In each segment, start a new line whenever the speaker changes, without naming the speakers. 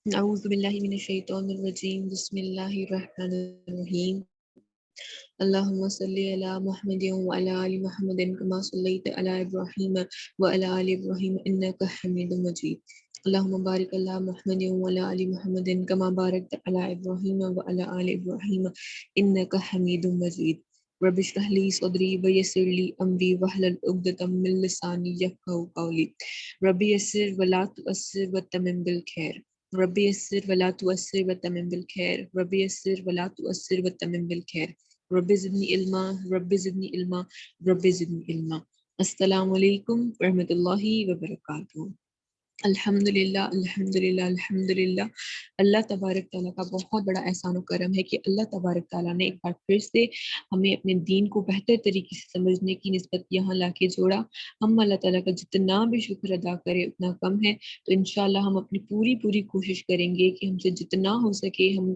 أعوذ بالله من الشيطان الرجيم بسم الله الرحمن الرحيم اللهم صل على محمد وعلى آل محمد كما صليت على إبراهيم وعلى آل إبراهيم إنك حميد مجيد اللهم بارك على محمد وعلى آل محمد كما باركت على إبراهيم وعلى آل إبراهيم إنك حميد مجيد رب اشرح لي صدري ويسر لي أمري واحلل عقدة من لساني يفقهوا قولي رب يسر ولا تؤسر وتمم بالخير ربي يسر ولا تؤسر وتمم بالخير ربي يسر ولا تؤسر وتمم بالخير ربي زدني علما ربي زدنی علما ربی زدنی علما۔ السلام علیکم ورحمۃ اللہ وبرکاتہ۔ الحمدللہ اللہ تبارک تعالیٰ کا بہت بڑا احسان و کرم ہے کہ اللہ تبارک تعالیٰ نے ایک بار پھر سے ہمیں اپنے دین کو بہتر طریقے سے سمجھنے کی نسبت یہاں لا کے جوڑا۔ ہم اللہ تعالیٰ کا جتنا بھی شکر ادا کرے اتنا کم ہے، تو انشاءاللہ ہم اپنی پوری کوشش کریں گے کہ ہم سے جتنا ہو سکے ہم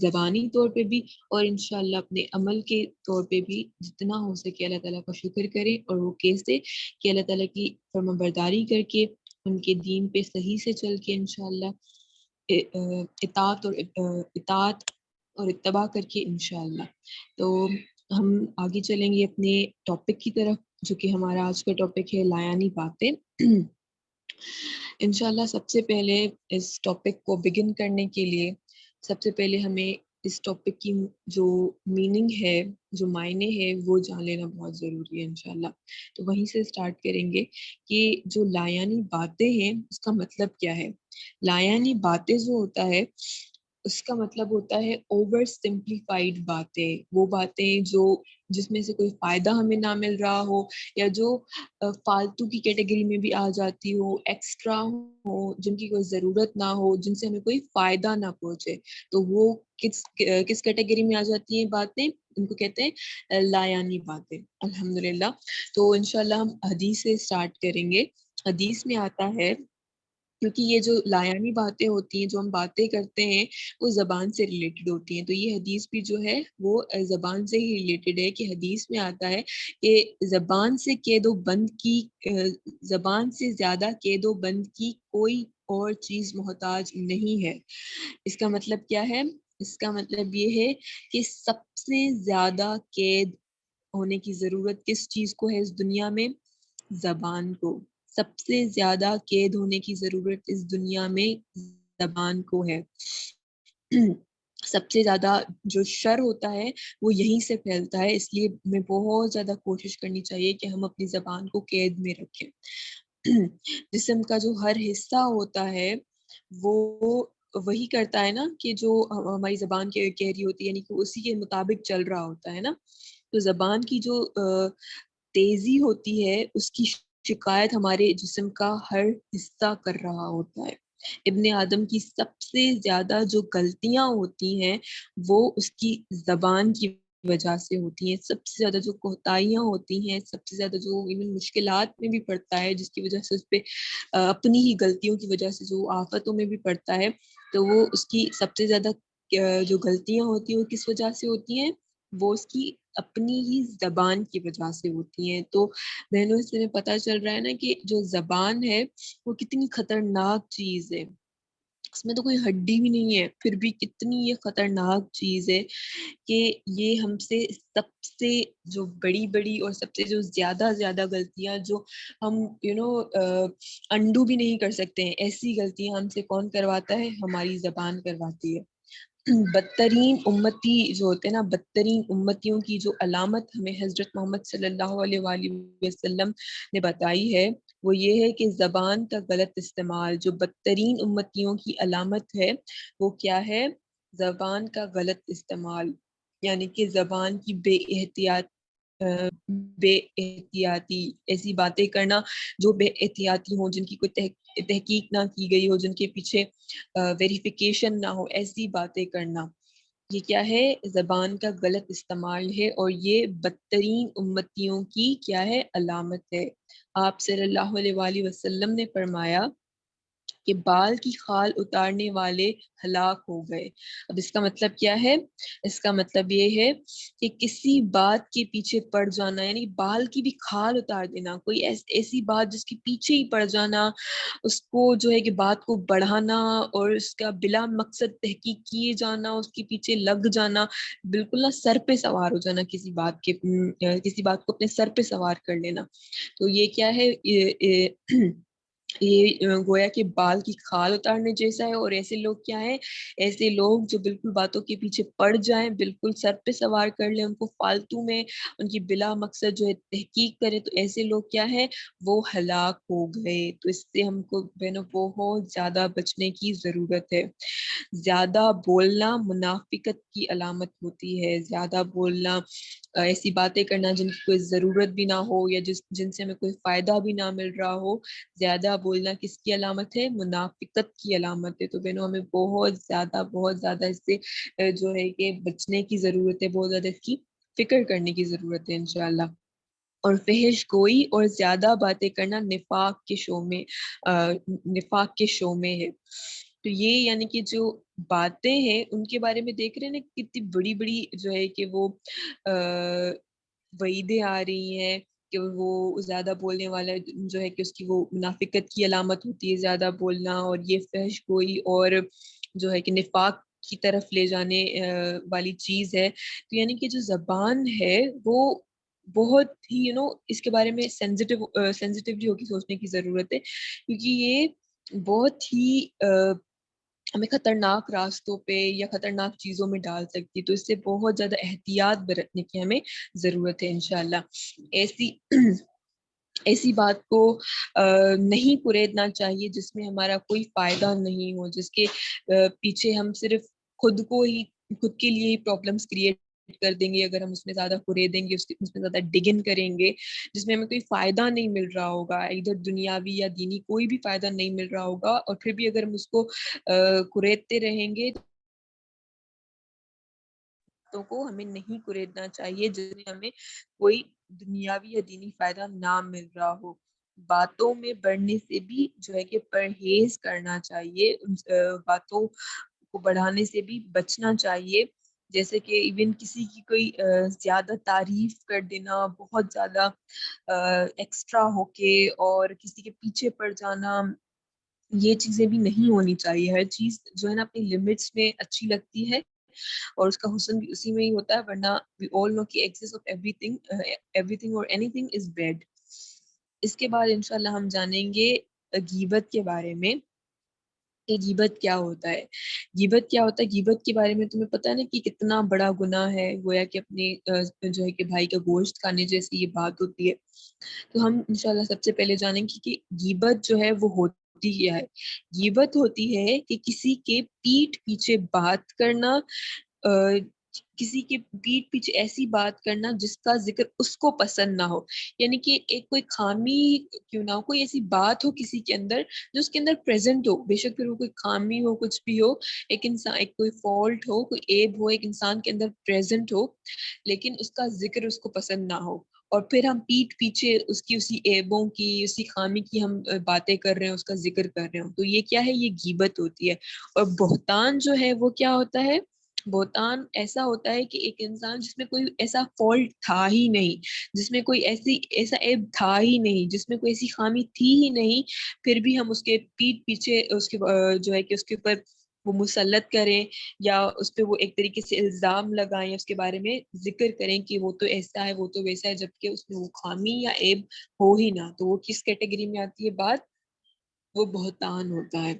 زبانی طور پہ بھی اور انشاءاللہ اپنے عمل کے طور پہ بھی جتنا ہو سکے اللہ تعالیٰ کا شکر کریں، اور وہ کیسے کہ اللہ تعالیٰ کی فرمانبرداری کر کے، ان کے دین پہ صحیح سے چل کے انشاءاللہ اطاعت اور اتباع کر کے انشاءاللہ۔ تو ہم آگے چلیں گے اپنے ٹاپک کی طرف، جو کہ ہمارا آج کا ٹاپک ہے لایانی باتیں۔ انشاءاللہ سب سے پہلے اس ٹاپک کو بگن کرنے کے لیے سب سے پہلے ہمیں اس ٹاپک کی جو میننگ ہے، جو معنی ہے، وہ جان لینا بہت ضروری ہے انشاءاللہ۔ تو وہیں سے سٹارٹ کریں گے کہ جو لایانی باتیں ہیں اس کا مطلب کیا ہے۔ لایانی باتیں جو ہوتا ہے اس کا مطلب ہوتا ہے اوور سمپلیفائڈ باتیں، وہ باتیں جو جس میں سے کوئی فائدہ ہمیں نہ مل رہا ہو، یا جو فالتو کی کیٹیگری میں بھی آ جاتی ہو، ایکسٹرا ہو، جن کی کوئی ضرورت نہ ہو، جن سے ہمیں کوئی فائدہ نہ پہنچے، تو وہ کس کیٹیگری میں آ جاتی ہیں باتیں؟ ان کو کہتے ہیں لایانی باتیں۔ الحمدللہ۔ تو انشاءاللہ ہم حدیث سے سٹارٹ کریں گے۔ حدیث میں آتا ہے، کیونکہ یہ جو لایانی باتیں ہوتی ہیں، جو ہم باتیں کرتے ہیں، وہ زبان سے ریلیٹڈ ہوتی ہیں، تو یہ حدیث بھی جو ہے وہ زبان سے ہی ریلیٹڈ ہے، کہ حدیث میں آتا ہے کہ زبان سے قید و بند کی زبان سے زیادہ قید و بند کی کوئی اور چیز محتاج نہیں ہے۔ اس کا مطلب کیا ہے؟ اس کا مطلب یہ ہے کہ سب سے زیادہ قید ہونے کی ضرورت کس چیز کو ہے اس دنیا میں؟ زبان کو۔ سب سے زیادہ قید ہونے کی ضرورت اس دنیا میں زبان کو ہے۔ سب سے زیادہ جو شر ہوتا ہے وہ یہیں سے پھیلتا ہے، اس لیے ہمیں بہت زیادہ کوشش کرنی چاہیے کہ ہم اپنی زبان کو قید میں رکھیں۔ جسم کا جو ہر حصہ ہوتا ہے وہ وہی کرتا ہے نا، کہ جو ہماری زبان کہہ رہی ہوتی ہے، یعنی کہ اسی کے مطابق چل رہا ہوتا ہے نا۔ تو زبان کی جو تیزی ہوتی ہے اس کی شکایت ہمارے جسم کا ہر حصہ کر رہا ہوتا ہے۔ ابن آدم کی سب سے زیادہ جو غلطیاں ہوتی ہیں وہ اس کی زبان کی وجہ سے ہوتی ہیں۔ سب سے زیادہ جو کوتاہیاں ہوتی ہیں، سب سے زیادہ جو ایون مشکلات میں بھی پڑتا ہے، جس کی وجہ سے اس پہ اپنی ہی غلطیوں کی وجہ سے جو آفتوں میں بھی پڑتا ہے، تو وہ اس کی سب سے زیادہ جو غلطیاں ہوتی ہیں وہ کس وجہ سے ہوتی ہیں؟ وہ اس کی اپنی ہی زبان کی وجہ سے ہوتی ہیں۔ تو بہنوں اس میں پتہ چل رہا ہے نا کہ جو زبان ہے وہ کتنی خطرناک چیز ہے۔ اس میں تو کوئی ہڈی بھی نہیں ہے، پھر بھی کتنی یہ خطرناک چیز ہے کہ یہ ہم سے سب سے جو بڑی اور سب سے جو زیادہ غلطیاں جو ہم انڈو بھی نہیں کر سکتے ہیں، ایسی غلطیاں ہم سے کون کرواتا ہے؟ ہماری زبان کرواتی ہے۔ بدترین امتی جو ہوتے ہیں نا، بدترین امتیوں کی جو علامت ہمیں حضرت محمد صلی اللہ علیہ وآلہ وسلم نے بتائی ہے وہ یہ ہے کہ زبان کا غلط استعمال۔ جو بدترین امتیوں کی علامت ہے وہ کیا ہے؟ زبان کا غلط استعمال، یعنی کہ زبان کی بے احتیاطی، ایسی باتیں کرنا جو بے احتیاطی ہوں، جن کی کوئی تحقیق نہ کی گئی ہو، جن کے پیچھے ویریفیکیشن نہ ہو، ایسی باتیں کرنا، یہ کیا ہے؟ زبان کا غلط استعمال ہے، اور یہ بدترین امتیوں کی کیا ہے؟ علامت ہے۔ آپ صلی اللہ علیہ وآلہ وسلم نے فرمایا کہ بال کی خال اتارنے والے ہلاک ہو گئے. اب اس کا مطلب کیا ہے؟ اس کا مطلب یہ ہے کہ کسی بات کے پیچھے پڑ جانا، یعنی بال کی بھی خال اتار دینا، کوئی ایسی بات جس کے پیچھے ہی پڑ جانا، اس کو جو ہے کہ بات کو بڑھانا اور اس کا بلا مقصد تحقیق کیے جانا، اس کے پیچھے لگ جانا، بالکل نہ سر پہ سوار ہو جانا، کسی بات کو اپنے سر پہ سوار کر لینا. تو یہ کیا ہے؟ یہ گویا کہ بال کی خال اتارنے جیسا ہے. اور ایسے لوگ کیا ہیں؟ ایسے لوگ جو بالکل باتوں کے پیچھے پڑ جائیں، بالکل سر پہ سوار کر لیں، ان کو فالتو میں ان کی بلا مقصد جو ہے تحقیق کرے، تو ایسے لوگ کیا ہے؟ وہ ہلاک ہو گئے. تو اس سے ہم کو بہنوں بہت زیادہ بچنے کی ضرورت ہے. زیادہ بولنا منافقت کی علامت ہوتی ہے. زیادہ بولنا، ایسی باتیں کرنا جن کی کوئی ضرورت بھی نہ ہو یا جن سے ہمیں کوئی فائدہ بھی نہ مل رہا ہو، زیادہ بولنا کس کی علامت ہے؟ منافقت کی علامت ہے. تو بہنوں ہمیں بہت زیادہ اس سے جو ہے کہ بچنے کی ضرورت ہے، بہت زیادہ اس کی فکر کرنے کی ضرورت ہے انشاءاللہ. اور فحش گوئی اور زیادہ باتیں کرنا نفاق کے شو میں ہے. تو یہ یعنی کہ جو باتیں ہیں ان کے بارے میں دیکھ رہے ہیں نا، کتنی بڑی بڑی جو ہے کہ وہ وعیدیں آ رہی ہیں کہ وہ زیادہ بولنے والا جو ہے کہ اس کی وہ منافقت کی علامت ہوتی ہے زیادہ بولنا، اور یہ فحش گوئی اور جو ہے کہ نفاق کی طرف لے جانے والی چیز ہے. تو یعنی کہ جو زبان ہے وہ بہت ہی اس کے بارے میں سینسٹیولی ہو کے سوچنے کی ضرورت ہے، کیونکہ یہ بہت ہی ہمیں خطرناک راستوں پہ یا خطرناک چیزوں میں ڈال سکتی. تو اس سے بہت زیادہ احتیاط برتنے کی ہمیں ضرورت ہے انشاءاللہ. ایسی بات کو نہیں کریدنا چاہیے جس میں ہمارا کوئی فائدہ نہیں ہو، جس کے پیچھے ہم صرف خود کے لیے ہی پرابلمس کریٹ کر دیں گے اگر ہم اس میں زیادہ کریدیں گے، اس میں زیادہ ڈگن کریں گے جس میں ہمیں کوئی فائدہ نہیں مل رہا ہوگا، ادھر دنیاوی یا دینی کوئی بھی فائدہ نہیں مل رہا ہوگا، اور پھر بھی اگر ہم اس کو کریدتے رہیں گے کو ہمیں نہیں کریدنا چاہیے جس میں ہمیں کوئی دنیاوی یا دینی فائدہ نہ مل رہا ہو. باتوں میں بڑھنے سے بھی جو ہے کہ پرہیز کرنا چاہیے، ان باتوں کو بڑھانے سے بھی بچنا چاہیے. جیسے کہ ایون کسی کی کوئی زیادہ تعریف کر دینا، بہت زیادہ ایکسٹرا ہو کے اور کسی کے پیچھے پڑ جانا، یہ چیزیں بھی نہیں ہونی چاہیے. ہر چیز جو ہے نا اپنی لمٹس میں اچھی لگتی ہے اور اس کا حسن بھی اسی میں ہی ہوتا ہے، ورنہ we all know کہ excess of everything or anything is bad. اس کے بعد انشاءاللہ ہم جانیں گے غیبت کے بارے میں کہ غیبت کیا ہوتا ہے. غیبت کیا ہوتا ہے؟ غیبت کے بارے میں تمہیں پتہ ہے نا کہ کتنا بڑا گناہ ہے، گویا کہ اپنے جو ہے کہ بھائی کا گوشت کھانے جیسی یہ بات ہوتی ہے. تو ہم انشاءاللہ سب سے پہلے جانیں گے کہ غیبت جو ہے وہ ہوتی کیا ہے. غیبت ہوتی ہے کہ کسی کے پیٹھ پیچھے بات کرنا، کسی کے پیٹھ پیچھے ایسی بات کرنا جس کا ذکر اس کو پسند نہ ہو. یعنی کہ ایک کوئی خامی کیوں نہ ہو، کوئی ایسی بات ہو کسی کے اندر جو اس کے اندر پریزنٹ ہو، بے شک پھر وہ کوئی خامی ہو، کچھ بھی ہو، ایک انسان، ایک کوئی فالٹ ہو، کوئی عیب ہو ایک انسان کے اندر پریزنٹ ہو، لیکن اس کا ذکر اس کو پسند نہ ہو، اور پھر ہم پیٹھ پیچھے اس کی اسی عیبوں کی، اسی خامی کی ہم باتیں کر رہے ہیں، اس کا ذکر کر رہے ہوں، تو یہ کیا ہے؟ یہ غیبت ہوتی ہے. اور بہتان جو ہے وہ کیا ہوتا ہے؟ بہتان ایسا ہوتا ہے کہ ایک انسان جس میں کوئی ایسا فالٹ تھا ہی نہیں، جس میں کوئی ایسا عیب تھا ہی نہیں، جس میں کوئی ایسی خامی تھی ہی نہیں، پھر بھی ہم اس کے پیٹھ پیچھے اس کے جو ہے کہ اس کے اوپر وہ مسلط کریں یا اس پہ وہ ایک طریقے سے الزام لگائیں، اس کے بارے میں ذکر کریں کہ وہ تو ایسا ہے، وہ تو ویسا ہے، جبکہ اس میں وہ خامی یا عیب ہو ہی نہ. تو وہ کس کیٹیگری میں آتی ہے بات؟ وہ بہتان ہوتا ہے.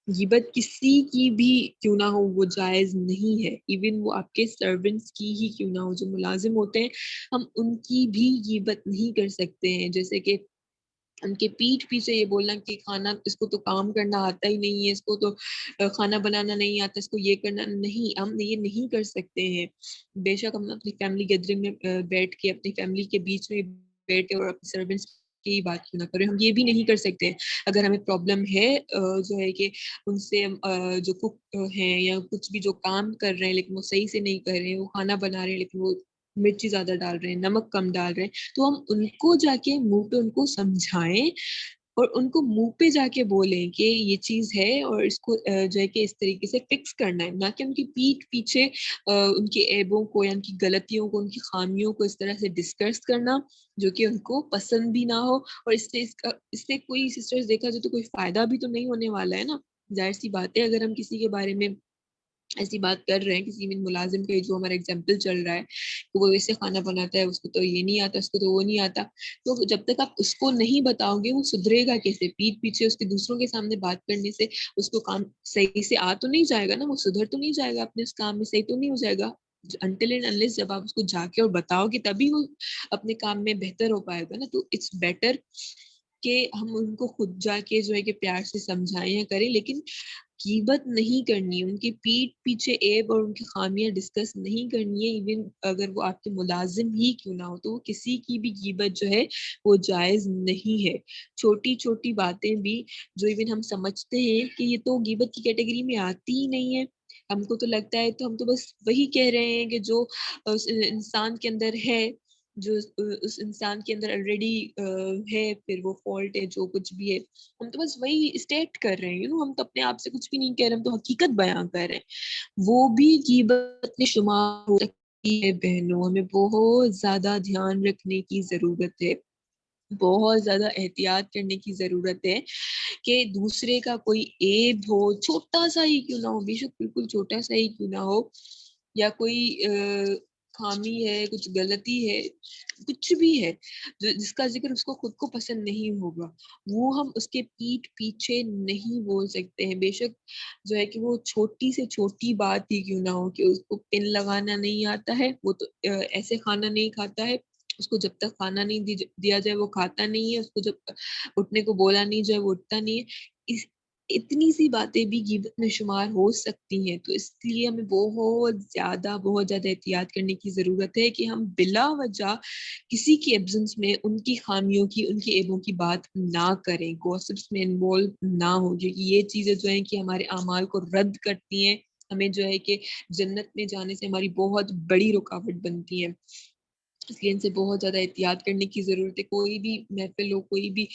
غیبت کسی کی بھی کیوں نہ ہو وہ جائز نہیں ہے، ایون وہ آپ کے سرونٹس کی ہی کیوں نہ ہو، جو ملازم ہوتے ہیں ہم ان کی بھی غیبت نہیں کر سکتے ہیں. جیسے کہ ان کے پیٹھ پیچھے یہ بولنا کہ کھانا، اس کو تو کام کرنا آتا ہی نہیں ہے، اس کو تو کھانا بنانا نہیں آتا، اس کو یہ کرنا نہیں، ہم یہ نہیں کر سکتے ہیں. بے شک ہم اپنی فیملی گیدرنگ میں بیٹھ کے، اپنی فیملی کے بیچ میں بیٹھ کے اور اپنے سرونٹس کی بات کیوں نہ کریں، ہم یہ بھی نہیں کر سکتے. اگر ہمیں پرابلم ہے جو ہے کہ ان سے جو کک ہیں یا کچھ بھی جو کام کر رہے ہیں لیکن وہ صحیح سے نہیں کر رہے ہیں، وہ کھانا بنا رہے ہیں لیکن وہ مرچی زیادہ ڈال رہے ہیں، نمک کم ڈال رہے ہیں، تو ہم ان کو جا کے منہ پہ ان کو سمجھائیں اور ان کو منہ پہ جا کے بولیں کہ یہ چیز ہے اور اس کو جو ہے کہ اس طریقے سے فکس کرنا ہے، نہ کہ ان کی پیٹھ پیچھے ان کے عیبوں کو یا ان کی غلطیوں کو، ان کی خامیوں کو اس طرح سے ڈسکس کرنا جو کہ ان کو پسند بھی نہ ہو۔ اور اس سے کوئی سسٹرز دیکھا جائے تو کوئی فائدہ بھی تو نہیں ہونے والا ہے نا، ظاہر سی بات ہے۔ اگر ہم کسی کے بارے میں ایسی بات کر رہے ہیں، کسی بھی ملازم کے جو ہمارا ایگزامپل چل رہا ہے کہ وہ ایسے کھانا بناتا ہے، اس کو تو یہ نہیں آتا، اس کو تو وہ نہیں آتا، تو جب تک آپ اس کو نہیں بتاؤ گے وہ سدھرے گا کیسے؟ پیٹھ پیچھے اس کے دوسروں کے سامنے بات کرنے سے اس کو کام صحیح سے آ تو نہیں جائے گا نا، وہ سدھر تو نہیں جائے گا، اپنے اس کام میں صحیح تو نہیں ہو جائے گا انٹل اینڈ انلیس جب آپ اس کو جا کے اور بتاؤ گے تبھی وہ اپنے کام میں بہتر ہو پائے گا نا۔ تو اٹس بیٹر کہ ہم ان کو خود جا کے جو ہے کہ پیار سے سمجھائیں یا کریں، لیکن غیبت نہیں کرنی، ان کی پیٹھ پیچھے عیب اور ان کی خامیاں ڈسکس نہیں کرنی ہے، ایون اگر وہ آپ کے ملازم ہی کیوں نہ ہو، تو کسی کی بھی غیبت جو ہے وہ جائز نہیں ہے۔ چھوٹی چھوٹی باتیں بھی جو ایون ہم سمجھتے ہیں کہ یہ تو غیبت کی کیٹیگری میں آتی ہی نہیں ہے، ہم کو تو لگتا ہے تو ہم تو بس وہی کہہ رہے ہیں کہ جو اس انسان کے اندر ہے، جو اس انسان کے اندر آلریڈی ہے، پھر وہ فالٹ ہے جو کچھ بھی ہے، ہم تو بس وہی اسٹیٹ کر رہے ہیں، ہم تو اپنے آپ سے کچھ بھی نہیں کہہ رہے، ہم تو حقیقت بیان کر رہے ہیں۔ وہ بھی غیبت میں شمار ہو سکتی ہے بہنوں، ہمیں بہت زیادہ دھیان رکھنے کی ضرورت ہے، بہت زیادہ احتیاط کرنے کی ضرورت ہے کہ دوسرے کا کوئی عیب ہو، چھوٹا سا ہی کیوں نہ ہو، بے شک بالکل چھوٹا سا ہی کیوں نہ ہو، یا کوئی خامی ہے، کچھ غلطی ہے، کچھ بھی ہے جس کا ذکر اس کو خود کو پسند نہیں ہوگا، وہ ہم اس کے پیٹھ پیچھے نہیں بول سکتے ہیں، بے شک جو ہے کہ وہ چھوٹی سے چھوٹی بات ہی کیوں نہ ہو، کہ اس کو پن لگانا نہیں آتا ہے، وہ تو ایسے کھانا نہیں کھاتا ہے، اس کو جب تک کھانا نہیں دیا جائے وہ کھاتا نہیں ہے، اس کو جب اٹھنے کو بولا نہیں جائے وہ اٹھتا نہیں ہے، اتنی سی باتیں بھی غیبت میں شمار ہو سکتی ہیں۔ تو اس لیے ہمیں بہت زیادہ احتیاط کرنے کی ضرورت ہے کہ ہم بلا وجہ کسی کی ایبسنس میں ان کی خامیوں کی، ان کے عیبوں کی بات نہ کریں، گوسپس میں انوالو نہ ہو، کیونکہ یہ چیزیں جو ہیں کہ ہمارے اعمال کو رد کرتی ہیں، ہمیں جو ہے کہ جنت میں جانے سے ہماری بہت بڑی رکاوٹ بنتی ہیں، اس لیے ان سے بہت زیادہ احتیاط کرنے کی ضرورت ہے۔ کوئی بھی محفل ہو، کوئی بھی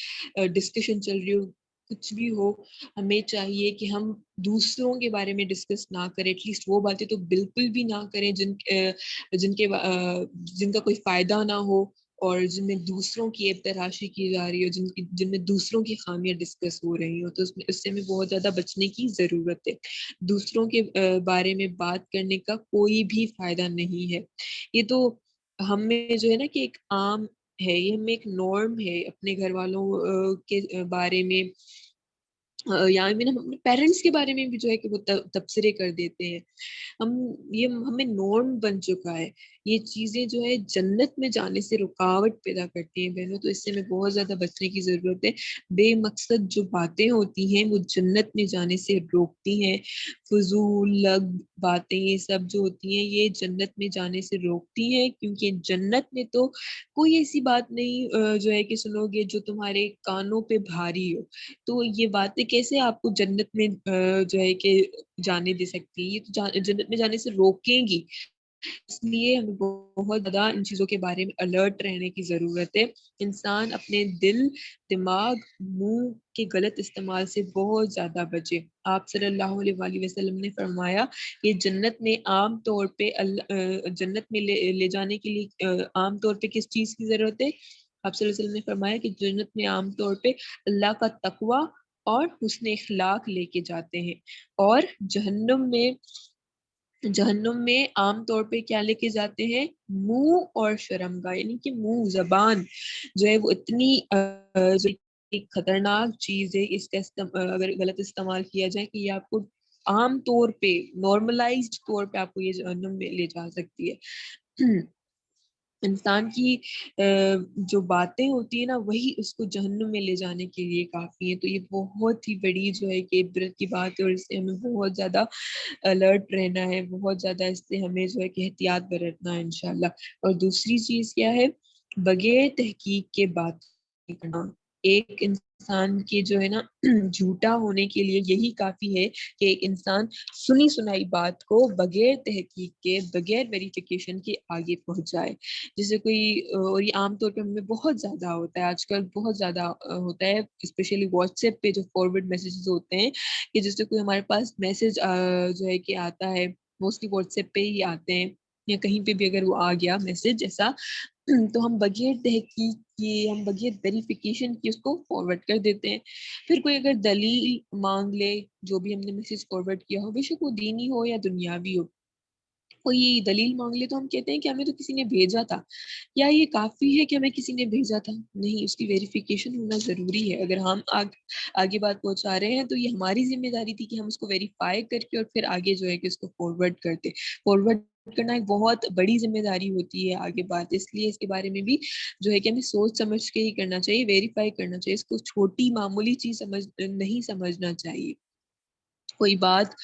ڈسکشن چل رہی ہو، کچھ بھی ہو، ہمیں چاہیے کہ ہم دوسروں کے بارے میں ڈسکس نہ کریں، ایٹ لیسٹ وہ باتیں تو بالکل بھی نہ کریں جن کا کوئی فائدہ نہ ہو، اور جن میں دوسروں کی ایب تراشی کی جا رہی ہو، جن میں دوسروں کی خامیاں ڈسکس ہو رہی ہوں، تو اس سے ہمیں بہت زیادہ بچنے کی ضرورت ہے۔ دوسروں کے بارے میں بات کرنے کا کوئی بھی فائدہ نہیں ہے، یہ تو ہم میں جو ہے نا کہ ایک عام ہے، یہ ہمیں ایک نارم ہے اپنے گھر والوں کے بارے میں، یا ہم اپنے پیرنٹس کے بارے میں بھی جو ہے کہ وہ تبصرے کر دیتے ہیں، ہمیں نارم بن چکا ہے، یہ چیزیں جو ہے جنت میں جانے سے رکاوٹ پیدا کرتی ہیں بہنوں، تو اس سے ہمیں بہت زیادہ بچنے کی ضرورت ہے۔ بے مقصد جو باتیں ہوتی ہیں وہ جنت میں جانے سے روکتی ہیں، فضول لگ باتیں یہ سب جو ہوتی ہیں یہ جنت میں جانے سے روکتی ہیں، کیونکہ جنت میں تو کوئی ایسی بات نہیں جو ہے کہ سنو گے جو تمہارے کانوں پہ بھاری ہو، تو یہ باتیں کیسے آپ کو جنت میں جو ہے کہ جانے دے سکتی ہیں، یہ تو جنت میں جانے سے روکیں گی، اس لیے ہمیں بہت زیادہ ان چیزوں کے بارے میں الرٹ رہنے کی ضرورت ہے۔ انسان اپنے دل، دماغ، منہ کے غلط استعمال سے بہت زیادہ بچے۔ آپ صلی اللہ علیہ وآلہ وسلم نے فرمایا کہ جنت میں عام طور پہ جنت میں لے جانے کے لیے عام طور پہ کس چیز کی ضرورت ہے؟ آپ صلی اللہ علیہ وسلم نے فرمایا کہ جنت میں عام طور پہ اللہ کا تقوی اور حسن اخلاق لے کے جاتے ہیں، اور جہنم میں عام طور پہ کیا لے کے جاتے ہیں؟ منہ اور شرمگاہ، یعنی کہ منہ، زبان جو ہے وہ اتنی ایک خطرناک چیز ہے، اس کا اگر غلط استعمال کیا جائے کہ یہ آپ کو عام طور پہ، نارملائزڈ طور پہ آپ کو یہ جہنم میں لے جا سکتی ہے۔ انسان کی جو باتیں ہوتی ہیں نا وہی اس کو جہنم میں لے جانے کے لیے کافی ہے، تو یہ بہت ہی بڑی جو ہے کہ عبرت کی بات ہے، اور اس سے ہمیں بہت زیادہ الرٹ رہنا ہے، بہت زیادہ اس سے ہمیں جو ہے کہ احتیاط برتنا ہے انشاءاللہ۔ اور دوسری چیز کیا ہے؟ بغیر تحقیق کے بات کرنا، ایک انسان کے جو ہے نا جھوٹا ہونے کے لیے یہی کافی ہے کہ ایک انسان سنی سنائی بات کو بغیر تحقیق کے بغیر ویریفیکیشن کے آگے پہنچ جائے. جیسے کوئی اور یہ عام طور پہ ہمیں بہت زیادہ ہوتا ہے آج کل، بہت زیادہ ہوتا ہے اسپیشلی واٹس ایپ پہ جو فارورڈ میسیجز ہوتے ہیں، کہ جس سے کوئی ہمارے پاس میسج جو ہے کہ آتا ہے، موسٹلی واٹس ایپ پہ ہی آتے ہیں یا کہیں پہ بھی اگر وہ آ گیا میسج ایسا، تو ہم بغیر تحقیق کیے، ہم بغیر ویریفیکیشن کی اس کو فارورڈ کر دیتے ہیں. پھر کوئی اگر دلیل مانگ لے جو بھی ہم نے میسج فارورڈ کیا ہو، بے شک وہ دینی ہو یا دنیاوی ہو، کوئی دلیل مانگ لے تو ہم کہتے ہیں کہ ہمیں تو کسی نے بھیجا تھا. یا یہ کافی ہے کہ ہمیں کسی نے بھیجا تھا؟ نہیں، اس کی ویریفیکیشن ہونا ضروری ہے. اگر ہم آگے بات پہنچا رہے ہیں تو یہ ہماری ذمہ داری تھی کہ ہم اس کو ویریفائی کر کے اور پھر آگے جو ہے کہ اس کو فارورڈ کرتے. فارورڈ کرنا ایک بہت بڑی ذمہ داری ہوتی ہے آگے بات، اس لیے اس کے بارے میں بھی جو ہے کہ ہمیں سوچ سمجھ کے ہی کرنا چاہیے، ویریفائی کرنا چاہیے. اس کو چھوٹی معمولی چیز نہیں سمجھنا چاہیے. کوئی بات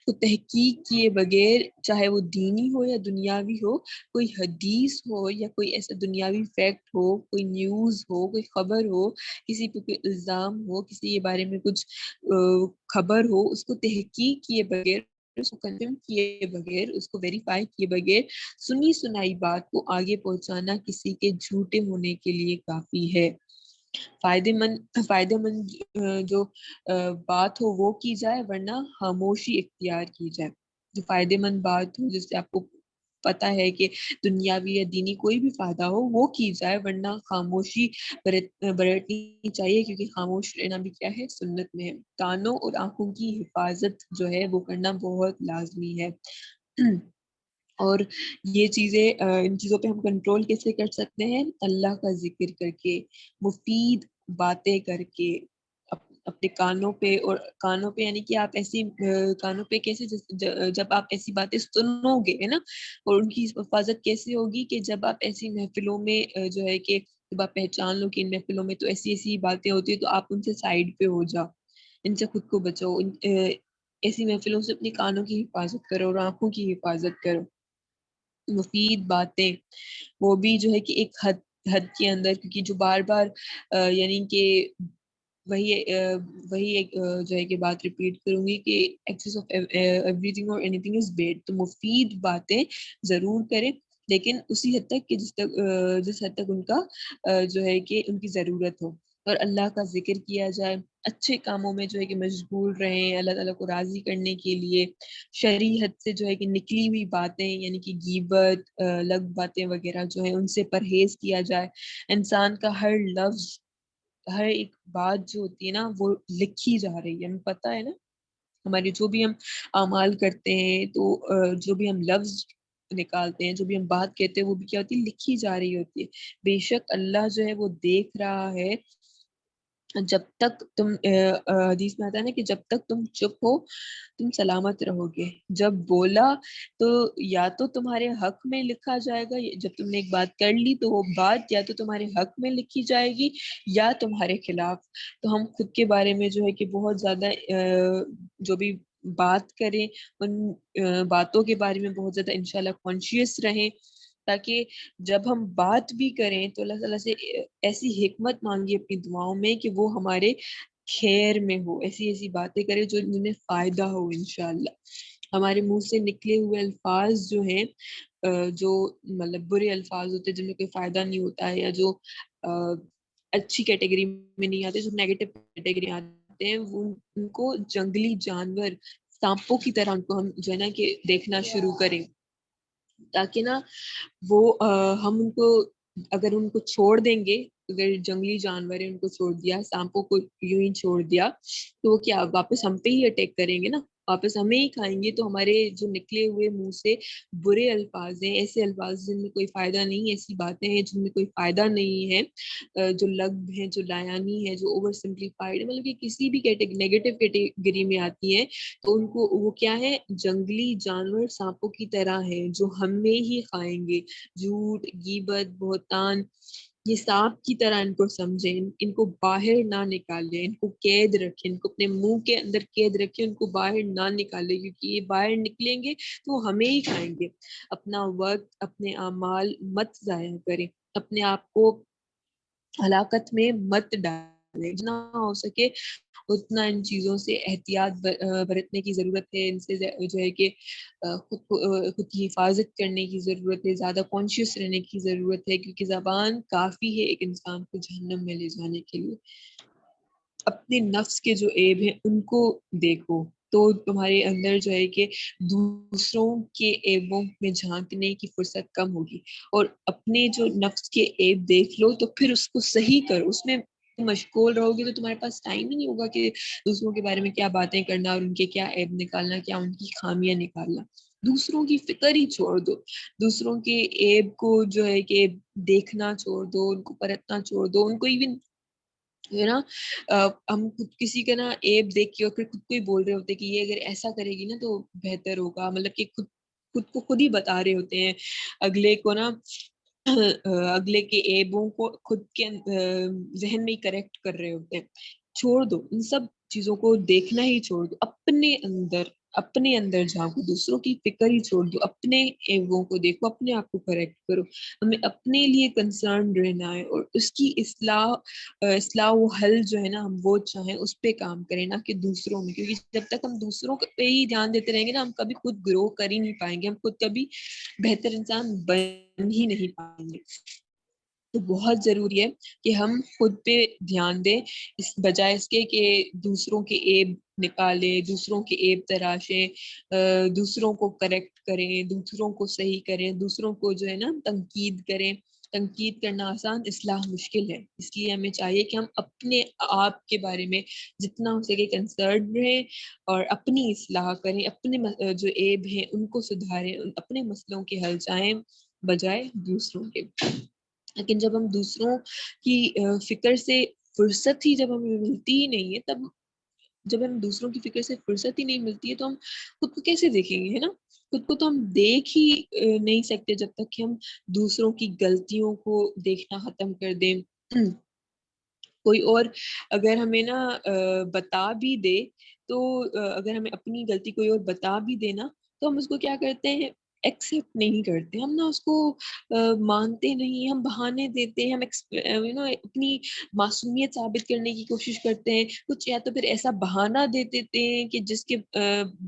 کو تحقیق کیے بغیر، چاہے وہ دینی ہو یا دنیاوی ہو، کوئی حدیث ہو یا کوئی ایسا دنیاوی فیکٹ ہو، کوئی نیوز ہو، کوئی خبر ہو، کسی پہ کوئی الزام ہو، کسی کے بارے میں کچھ خبر ہو، اس کو تحقیق کیے بغیر، اس کو کنفرم کیے بغیر، اس کو ویریفائی کیے بغیر سنی سنائی بات کو آگے پہنچانا کسی کے جھوٹے ہونے کے لیے کافی ہے. فائدے مند جو بات ہو وہ کی جائے، ورنہ خاموشی اختیار کی جائے. جو فائدے مند بات ہو جس سے آپ کو پتا ہے کہ دنیاوی یا دینی کوئی بھی فائدہ ہو، وہ کی جائے، ورنہ خاموشی برتنی چاہیے، کیونکہ خاموش رہنا بھی کیا ہے، سنت میں ہے. کانوں اور آنکھوں کی حفاظت جو ہے وہ کرنا بہت لازمی ہے. اور یہ چیزیں، ان چیزوں پہ ہم کنٹرول کیسے کر سکتے ہیں؟ اللہ کا ذکر کر کے، مفید باتیں کر کے، اپنے کانوں پہ یعنی کہ آپ ایسی کانوں پہ کیسے، جب آپ ایسی باتیں سنو گے ہے نا. اور ان کی حفاظت کیسے ہوگی؟ کہ جب آپ ایسی محفلوں میں جو ہے کہ جب آپ پہچان لو کہ ان محفلوں میں تو ایسی ایسی باتیں ہوتی ہیں، تو آپ ان سے سائڈ پہ ہو جاؤ، ان سے خود کو بچاؤ. ایسی محفلوں سے اپنے کانوں کی حفاظت کرو اور آنکھوں کی حفاظت کرو. مفید باتیں وہ بھی جو ہے کہ ایک حد کے اندر، کیونکہ جو بار بار یعنی کہ وہی ایک جو ہے کہ بات ریپیٹ کروں گی کہ ایکسس آف ایوری تھنگ اور اینی تھنگ از بیڈ. تو مفید باتیں ضرور کریں، لیکن اسی حد تک کہ جس حد تک ان کا جو ہے کہ ان کی ضرورت ہو، اور اللہ کا ذکر کیا جائے. اچھے کاموں میں جو ہے کہ مشغول رہیں اللہ تعالیٰ کو راضی کرنے کے لیے. شریعت سے جو ہے کہ نکلی ہوئی باتیں یعنی کہ غیبت، لغو باتیں وغیرہ جو ہے ان سے پرہیز کیا جائے. انسان کا ہر لفظ، ہر ایک بات جو ہوتی ہے نا وہ لکھی جا رہی ہے، ہمیں پتہ ہے نا. ہمارے جو بھی ہم اعمال کرتے ہیں، تو جو بھی ہم لفظ نکالتے ہیں، جو بھی ہم بات کہتے ہیں، وہ بھی کیا ہوتی ہے، لکھی جا رہی ہوتی ہے. بے شک اللہ جو ہے وہ دیکھ رہا ہے. جب تک تم حدیث میں آتا ہے نا کہ جب تک تم چپ ہو تم سلامت رہو گے. جب بولا تو یا تو تمہارے حق میں لکھا جائے گا، جب تم نے ایک بات کر لی تو وہ بات یا تو تمہارے حق میں لکھی جائے گی یا تمہارے خلاف. تو ہم خود کے بارے میں جو ہے کہ بہت زیادہ جو بھی بات کریں ان باتوں کے بارے میں بہت زیادہ انشاءاللہ کانشیس رہیں، تاکہ جب ہم بات بھی کریں تو اللہ تعالیٰ سے ایسی حکمت مانگی اپنی دعاؤں میں کہ وہ ہمارے خیر میں ہو. ایسی باتیں کرے جو جن میں فائدہ ہو انشاءاللہ. ہمارے منہ سے نکلے ہوئے الفاظ جو ہیں، جو مطلب برے الفاظ ہوتے ہیں جن میں کوئی فائدہ نہیں ہوتا ہے، یا جو اچھی کیٹیگری میں نہیں آتے، جو نیگیٹو کیٹیگری آتے ہیں، ان کو جنگلی جانور سانپوں کی طرح ان کو ہم جو ہے نا کہ دیکھنا شروع کریں، تاکہ نا وہ ہم ان کو اگر ان کو چھوڑ دیں گے، اگر جنگلی جانور ان کو چھوڑ دیا، سانپوں کو یوں ہی چھوڑ دیا، تو وہ کیا واپس ہم پہ ہی اٹیک کریں گے نا، واپس ہمیں ہی کھائیں گے. تو ہمارے جو نکلے ہوئے منہ سے برے الفاظ ہیں، ایسے الفاظ جن میں کوئی فائدہ نہیں، ایسی باتیں ہیں جن میں کوئی فائدہ نہیں ہے، جو لغو ہیں، جو لایانی ہے، جو اوور سمپلیفائڈ ہے، مطلب کہ کسی بھی نیگیٹو کیٹیگری میں آتی ہے، تو ان کو وہ کیا ہے، جنگلی جانور سانپوں کی طرح ہے جو ہمیں ہی کھائیں گے. جھوٹ، غیبت، بہتان، یہ سانپ کی طرح ان کو سمجھیں، ان کو باہر نہ نکالیں، ان کو قید رکھیں، ان کو اپنے منہ کے اندر قید رکھیں، ان کو باہر نہ نکالیں، کیونکہ یہ باہر نکلیں گے تو وہ ہمیں ہی کھائیں گے. اپنا وقت، اپنے اعمال مت ضائع کریں، اپنے آپ کو ہلاکت میں مت ڈالیں. کریں. جتنا ہو سکے اتنا ان چیزوں سے احتیاط برتنے کی ضرورت ہے. ان سے جو ہے کہ خود کی حفاظت کرنے کی ضرورت ہے, زیادہ کانشیس رہنے کی ضرورت ہے, کیونکہ زبان کافی ہے ایک انسان کو جہنم میں لے جانے کے لیے. اپنے نفس کے جو عیب ہیں ان کو دیکھو تو تمہارے اندر جو ہے کہ دوسروں کے عیبوں میں جھانکنے کی فرصت کم ہوگی, اور اپنے جو نفس کے عیب دیکھ لو تو پھر اس کو صحیح کرو. اس میں مشغول رہو گی تو تمہارے پاس ٹائم ہی نہیں ہوگا کہ دوسروں کے بارے میں کیا باتیں کرنا اور ان کے کیا عیب نکالنا, کیا ان کی خامیاں نکالنا. دوسروں کی فکر ہی چھوڑ دو, دوسروں کے عیب کو جو ہے کہ دیکھنا چھوڑ دو, ان کو پرتنا چھوڑ دو. ان کو ایون ہے نا ہم خود کسی کا نا عیب دیکھ کے اور پھر خود کو ہی بول رہے ہوتے کہ یہ اگر ایسا کرے گی نا تو بہتر ہوگا, مطلب کہ خود کو خود ہی بتا رہے ہوتے ہیں اگلے کو نا, اگلے کے عیبوں کو خود کے ذہن میں ہی کریکٹ کر رہے ہوتے ہیں. چھوڑ دو ان سب چیزوں کو, دیکھنا ہی چھوڑ دو. اپنے اندر جھانکو, دوسروں کی فکر ہی چھوڑ دو, اپنے عیبوں کو دیکھو, اپنے آپ کو کریکٹ کرو. ہمیں اپنے لیے کنسرن رہنا ہے اور اس کی اصلاح و حل جو ہے نا ہم وہ چاہیں اس پہ کام کریں, نہ کہ دوسروں میں. کیونکہ جب تک ہم دوسروں پہ ہی دھیان دیتے رہیں گے نا ہم کبھی خود گرو کر ہی نہیں پائیں گے, ہم خود کبھی بہتر انسان بن ہی نہیں پائیں گے. تو بہت ضروری ہے کہ ہم خود پہ دھیان دیں اس بجائے اس کے کہ دوسروں کے عیب نکالیں, دوسروں کے عیب تراشیں, دوسروں کو کریکٹ کریں, دوسروں کو صحیح کریں, دوسروں کو جو ہے نا تنقید کریں. تنقید کرنا آسان, اصلاح مشکل ہے. اس لیے ہمیں چاہیے کہ ہم اپنے آپ کے بارے میں جتنا ہو سکے کنسرن رہیں اور اپنی اصلاح کریں, اپنے جو عیب ہیں ان کو سدھاریں, اپنے مسئلوں کے حل چاہیں بجائے دوسروں کے. لیکن جب ہم دوسروں کی فکر سے فرصت ہی جب ہمیں ملتی ہی نہیں ہے, تب جب ہم دوسروں کی فکر سے فرصت ہی نہیں ملتی ہے تو ہم خود کو کیسے دیکھیں گے, ہے نا. خود کو تو ہم دیکھ ہی نہیں سکتے جب تک کہ ہم دوسروں کی غلطیوں کو دیکھنا ختم کر دیں. کوئی اور اگر ہمیں نا بتا بھی دے تو اگر ہمیں اپنی غلطی کوئی اور بتا بھی دے نا تو ہم اس کو کیا کرتے ہیں, ایکسیپٹ نہیں کرتے. ہم نا اس کو مانتے نہیں, ہم بہانے دیتے ہیں, ہم اپنی معصومیت ثابت کرنے کی کوشش کرتے ہیں. کچھ یا تو پھر ایسا بہانہ دے دیتے ہیں کہ جس کے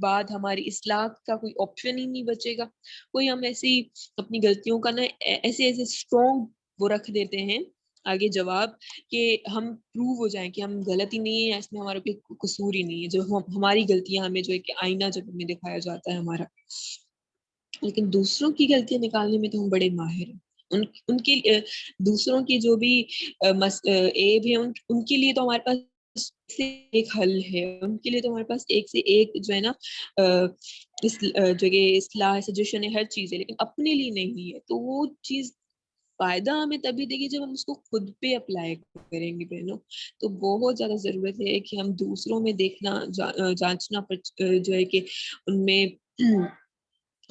بعد ہماری اصلاح کا کوئی آپشن ہی نہیں بچے گا. کوئی ہم ایسی اپنی غلطیوں کا نا ایسے اسٹرانگ وہ رکھ دیتے ہیں آگے جواب کہ ہم پروو ہو جائیں کہ ہم غلط ہی نہیں ہے, اس میں ہمارا کوئی قصور ہی نہیں ہے. جو ہماری غلطیاں ہمیں جو ہے کہ آئینہ جب ہمیں دکھایا جاتا ہے ہمارا, لیکن دوسروں کی غلطیاں نکالنے میں تو ہم بڑے ماہر ہیں. ان کے دوسروں کی جو بھی عیب ہے ان کے لیے تو ہمارے پاس ایک حل ہے, ان کے لیے تو ہمارے پاس ایک سے ایک جو ہے نا جو کہ اصلاح سجیشن ہے, ہر چیز ہے. لیکن اپنے لیے نہیں ہے تو وہ چیز فائدہ ہمیں تبھی دے گی جب ہم اس کو خود پہ اپلائی کریں گے بہنوں. تو بہت زیادہ ضرورت ہے کہ ہم دوسروں میں دیکھنا جانچنا جو ہے کہ ان میں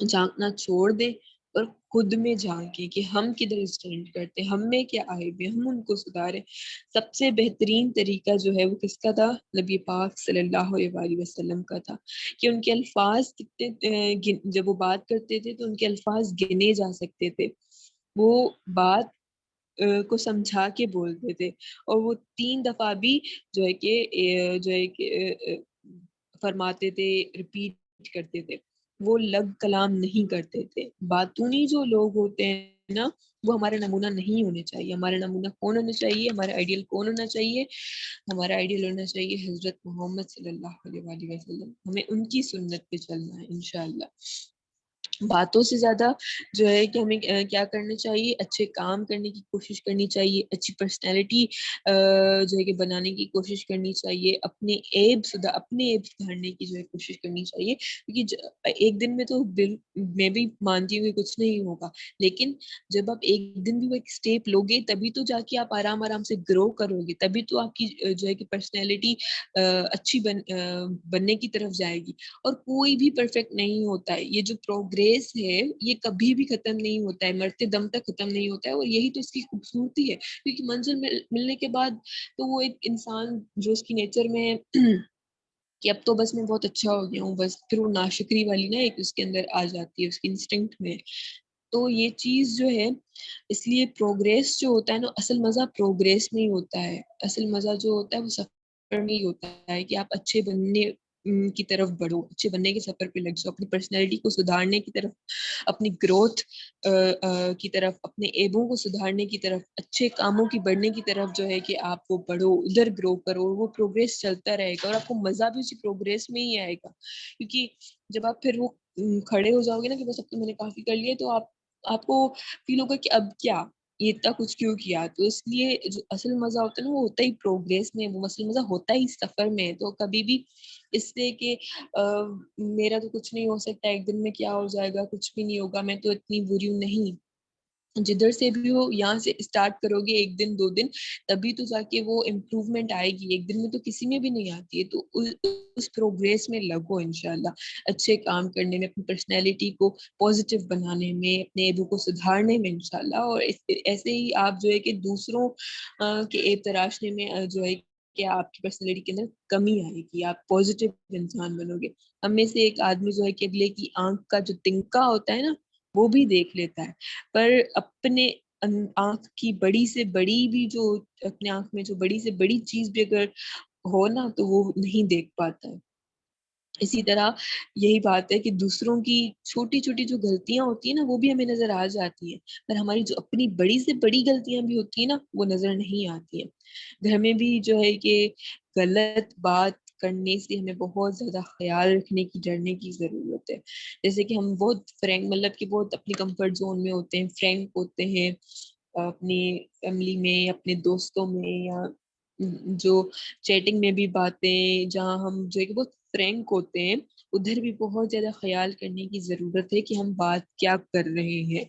جھانکنا چھوڑ دیں اور خود میں جھانکیں کہ ہم کدھر اسٹینڈ کرتے ہیں, ہم میں کیا عیب ہے, ہم ان کو سدھاریں. سب سے بہترین طریقہ جو ہے وہ کس کا تھا, نبی پاک صلی اللہ علیہ وسلم کا تھا. کہ ان کے الفاظ کتنے جب وہ بات کرتے تھے تو ان کے الفاظ گنے جا سکتے تھے. وہ بات کو سمجھا کے بولتے تھے اور وہ 3 دفعہ بھی جو ہے کہ فرماتے تھے, ریپیٹ کرتے تھے. وہ لگ کلام نہیں کرتے تھے. باتونی جو لوگ ہوتے ہیں نا وہ ہمارا نمونہ نہیں ہونے چاہیے. ہمارا نمونہ کون ہونا چاہیے, ہمارا آئیڈیل کون ہونا چاہیے, ہمارا آئیڈیل ہونا چاہیے حضرت محمد صلی اللہ علیہ وسلم. ہمیں ان کی سنت پہ چلنا ہے انشاءاللہ. باتوں سے زیادہ جو ہے کہ ہمیں کیا کرنا چاہیے, اچھے کام کرنے کی کوشش کرنی چاہیے, اچھی پرسنالٹی جو ہے کہ بنانے کی کوشش کرنی چاہیے, اپنے عیب سدھارنے کی جو ہے کوشش کرنی چاہیے. کیونکہ ایک دن میں تو میں بھی مانتی ہوں کچھ نہیں ہوگا, لیکن جب آپ ایک دن بھی وہ ایک اسٹیپ لوگے تبھی تو جا کے آپ آرام آرام سے گرو کرو گے, تبھی تو آپ کی جو ہے کہ پرسنالٹی اچھی بننے کی طرف جائے گی. اور کوئی بھی پرفیکٹ نہیں ہوتا ہے, یہ جو پروگریس ہے یہ کبھی بھی ختم نہیں ہوتا ہے, مرتے دم تک ختم نہیں ہوتا ہے. اور یہی تو اس کی خوبصورتی ہے, کیونکہ منزل ملنے کے بعد تو وہ ایک انسان جو اس کی نیچر میں کہ اب تو بس میں بہت اچھا ہو گیا ہوں, بس پھر وہ ناشکری والی نا ایک اس کے اندر آ جاتی ہے, اس کی انسٹنکٹ میں. تو یہ چیز جو ہے، اس لیے پروگریس جو ہوتا ہے نا، اصل مزہ پروگریس میں ہی ہوتا ہے. اصل مزہ جو ہوتا ہے وہ سفر میں ہی ہوتا ہے، کہ آپ اچھے بننے کی طرف بڑھو، اچھے بننے کے سفر پہ لگ جاؤ، اپنی پرسنالٹی کو سدھارنے کی طرف، اپنی گروتھ کی طرف، اپنے ایبوں کو سدھارنے کی طرف، اچھے کاموں کی بڑھنے کی طرف جو ہے کہ آپ وہ بڑھو، ادھر گرو کرو. وہ پروگریس چلتا رہے گا اور آپ کو مزہ بھی اسی پروگریس میں ہی آئے گا. کیونکہ جب آپ پھر وہ کھڑے ہو جاؤ گے نا کہ بس اب تو میں نے کافی کر لیا، تو آپ کو فیل ہوگا کہ اب کیا، یہ اتنا کچھ کیوں کیا. تو اس لیے جو اصل مزہ ہوتا ہے نا وہ ہوتا ہی پروگریس میں، وہ اصل مزہ ہوتا ہی سفر میں. تو کبھی بھی اس سے کہ میرا تو کچھ نہیں ہو سکتا، ایک دن میں کیا ہو جائے گا، کچھ بھی نہیں ہوگا، میں تو اتنی بری ہوں، نہیں. جدھر سے بھی ہو یہاں سے اسٹارٹ کرو گے، ایک دن 2 دن، تبھی تو جا کے وہ امپروومنٹ آئے گی. ایک دن میں تو کسی میں بھی نہیں آتی ہے. تو اس پروگریس میں لگو انشاءاللہ، اچھے کام کرنے میں، اپنی پرسنالٹی کو پازیٹیو بنانے میں، اپنے ایبوں کو سدھارنے میں انشاءاللہ. اور ایسے ہی آپ جو ہے کہ دوسروں کے ایب تراشنے میں جو ہے کہ آپ کی پرسنالٹی کے اندر کمی آئے گی، آپ پازیٹیو انسان بنو گے. ہم میں سے ایک آدمی جو ہے کہ اگلے کی آنکھ کا جو تنکا ہوتا ہے نا وہ بھی دیکھ لیتا ہے، پر اپنے آنکھ کی بڑی سے بڑی بھی جو، اپنے آنکھ میں جو بڑی سے بڑی چیز بھی اگر ہو نا تو وہ نہیں دیکھ پاتا ہے. اسی طرح یہی بات ہے کہ دوسروں کی چھوٹی چھوٹی جو غلطیاں ہوتی ہیں نا وہ بھی ہمیں نظر آ جاتی ہیں، پر ہماری جو اپنی بڑی سے بڑی غلطیاں بھی ہوتی ہیں نا وہ نظر نہیں آتی ہیں. گھر میں بھی جو ہے کہ غلط بات کرنے سے ہمیں بہت زیادہ خیال رکھنے کی، ڈرنے کی ضرورت ہے. جیسے کہ ہم بہت فرینک، مطلب کہ بہت اپنی کمفرٹ زون میں ہوتے ہیں، فرینک ہوتے ہیں اپنی فیملی میں، اپنے دوستوں میں، یا جو چیٹنگ میں بھی باتیں، جہاں ہم جو ہے کہ بہت فرینک ہوتے ہیں، ادھر بھی بہت زیادہ خیال کرنے کی ضرورت ہے کہ ہم بات کیا کر رہے ہیں.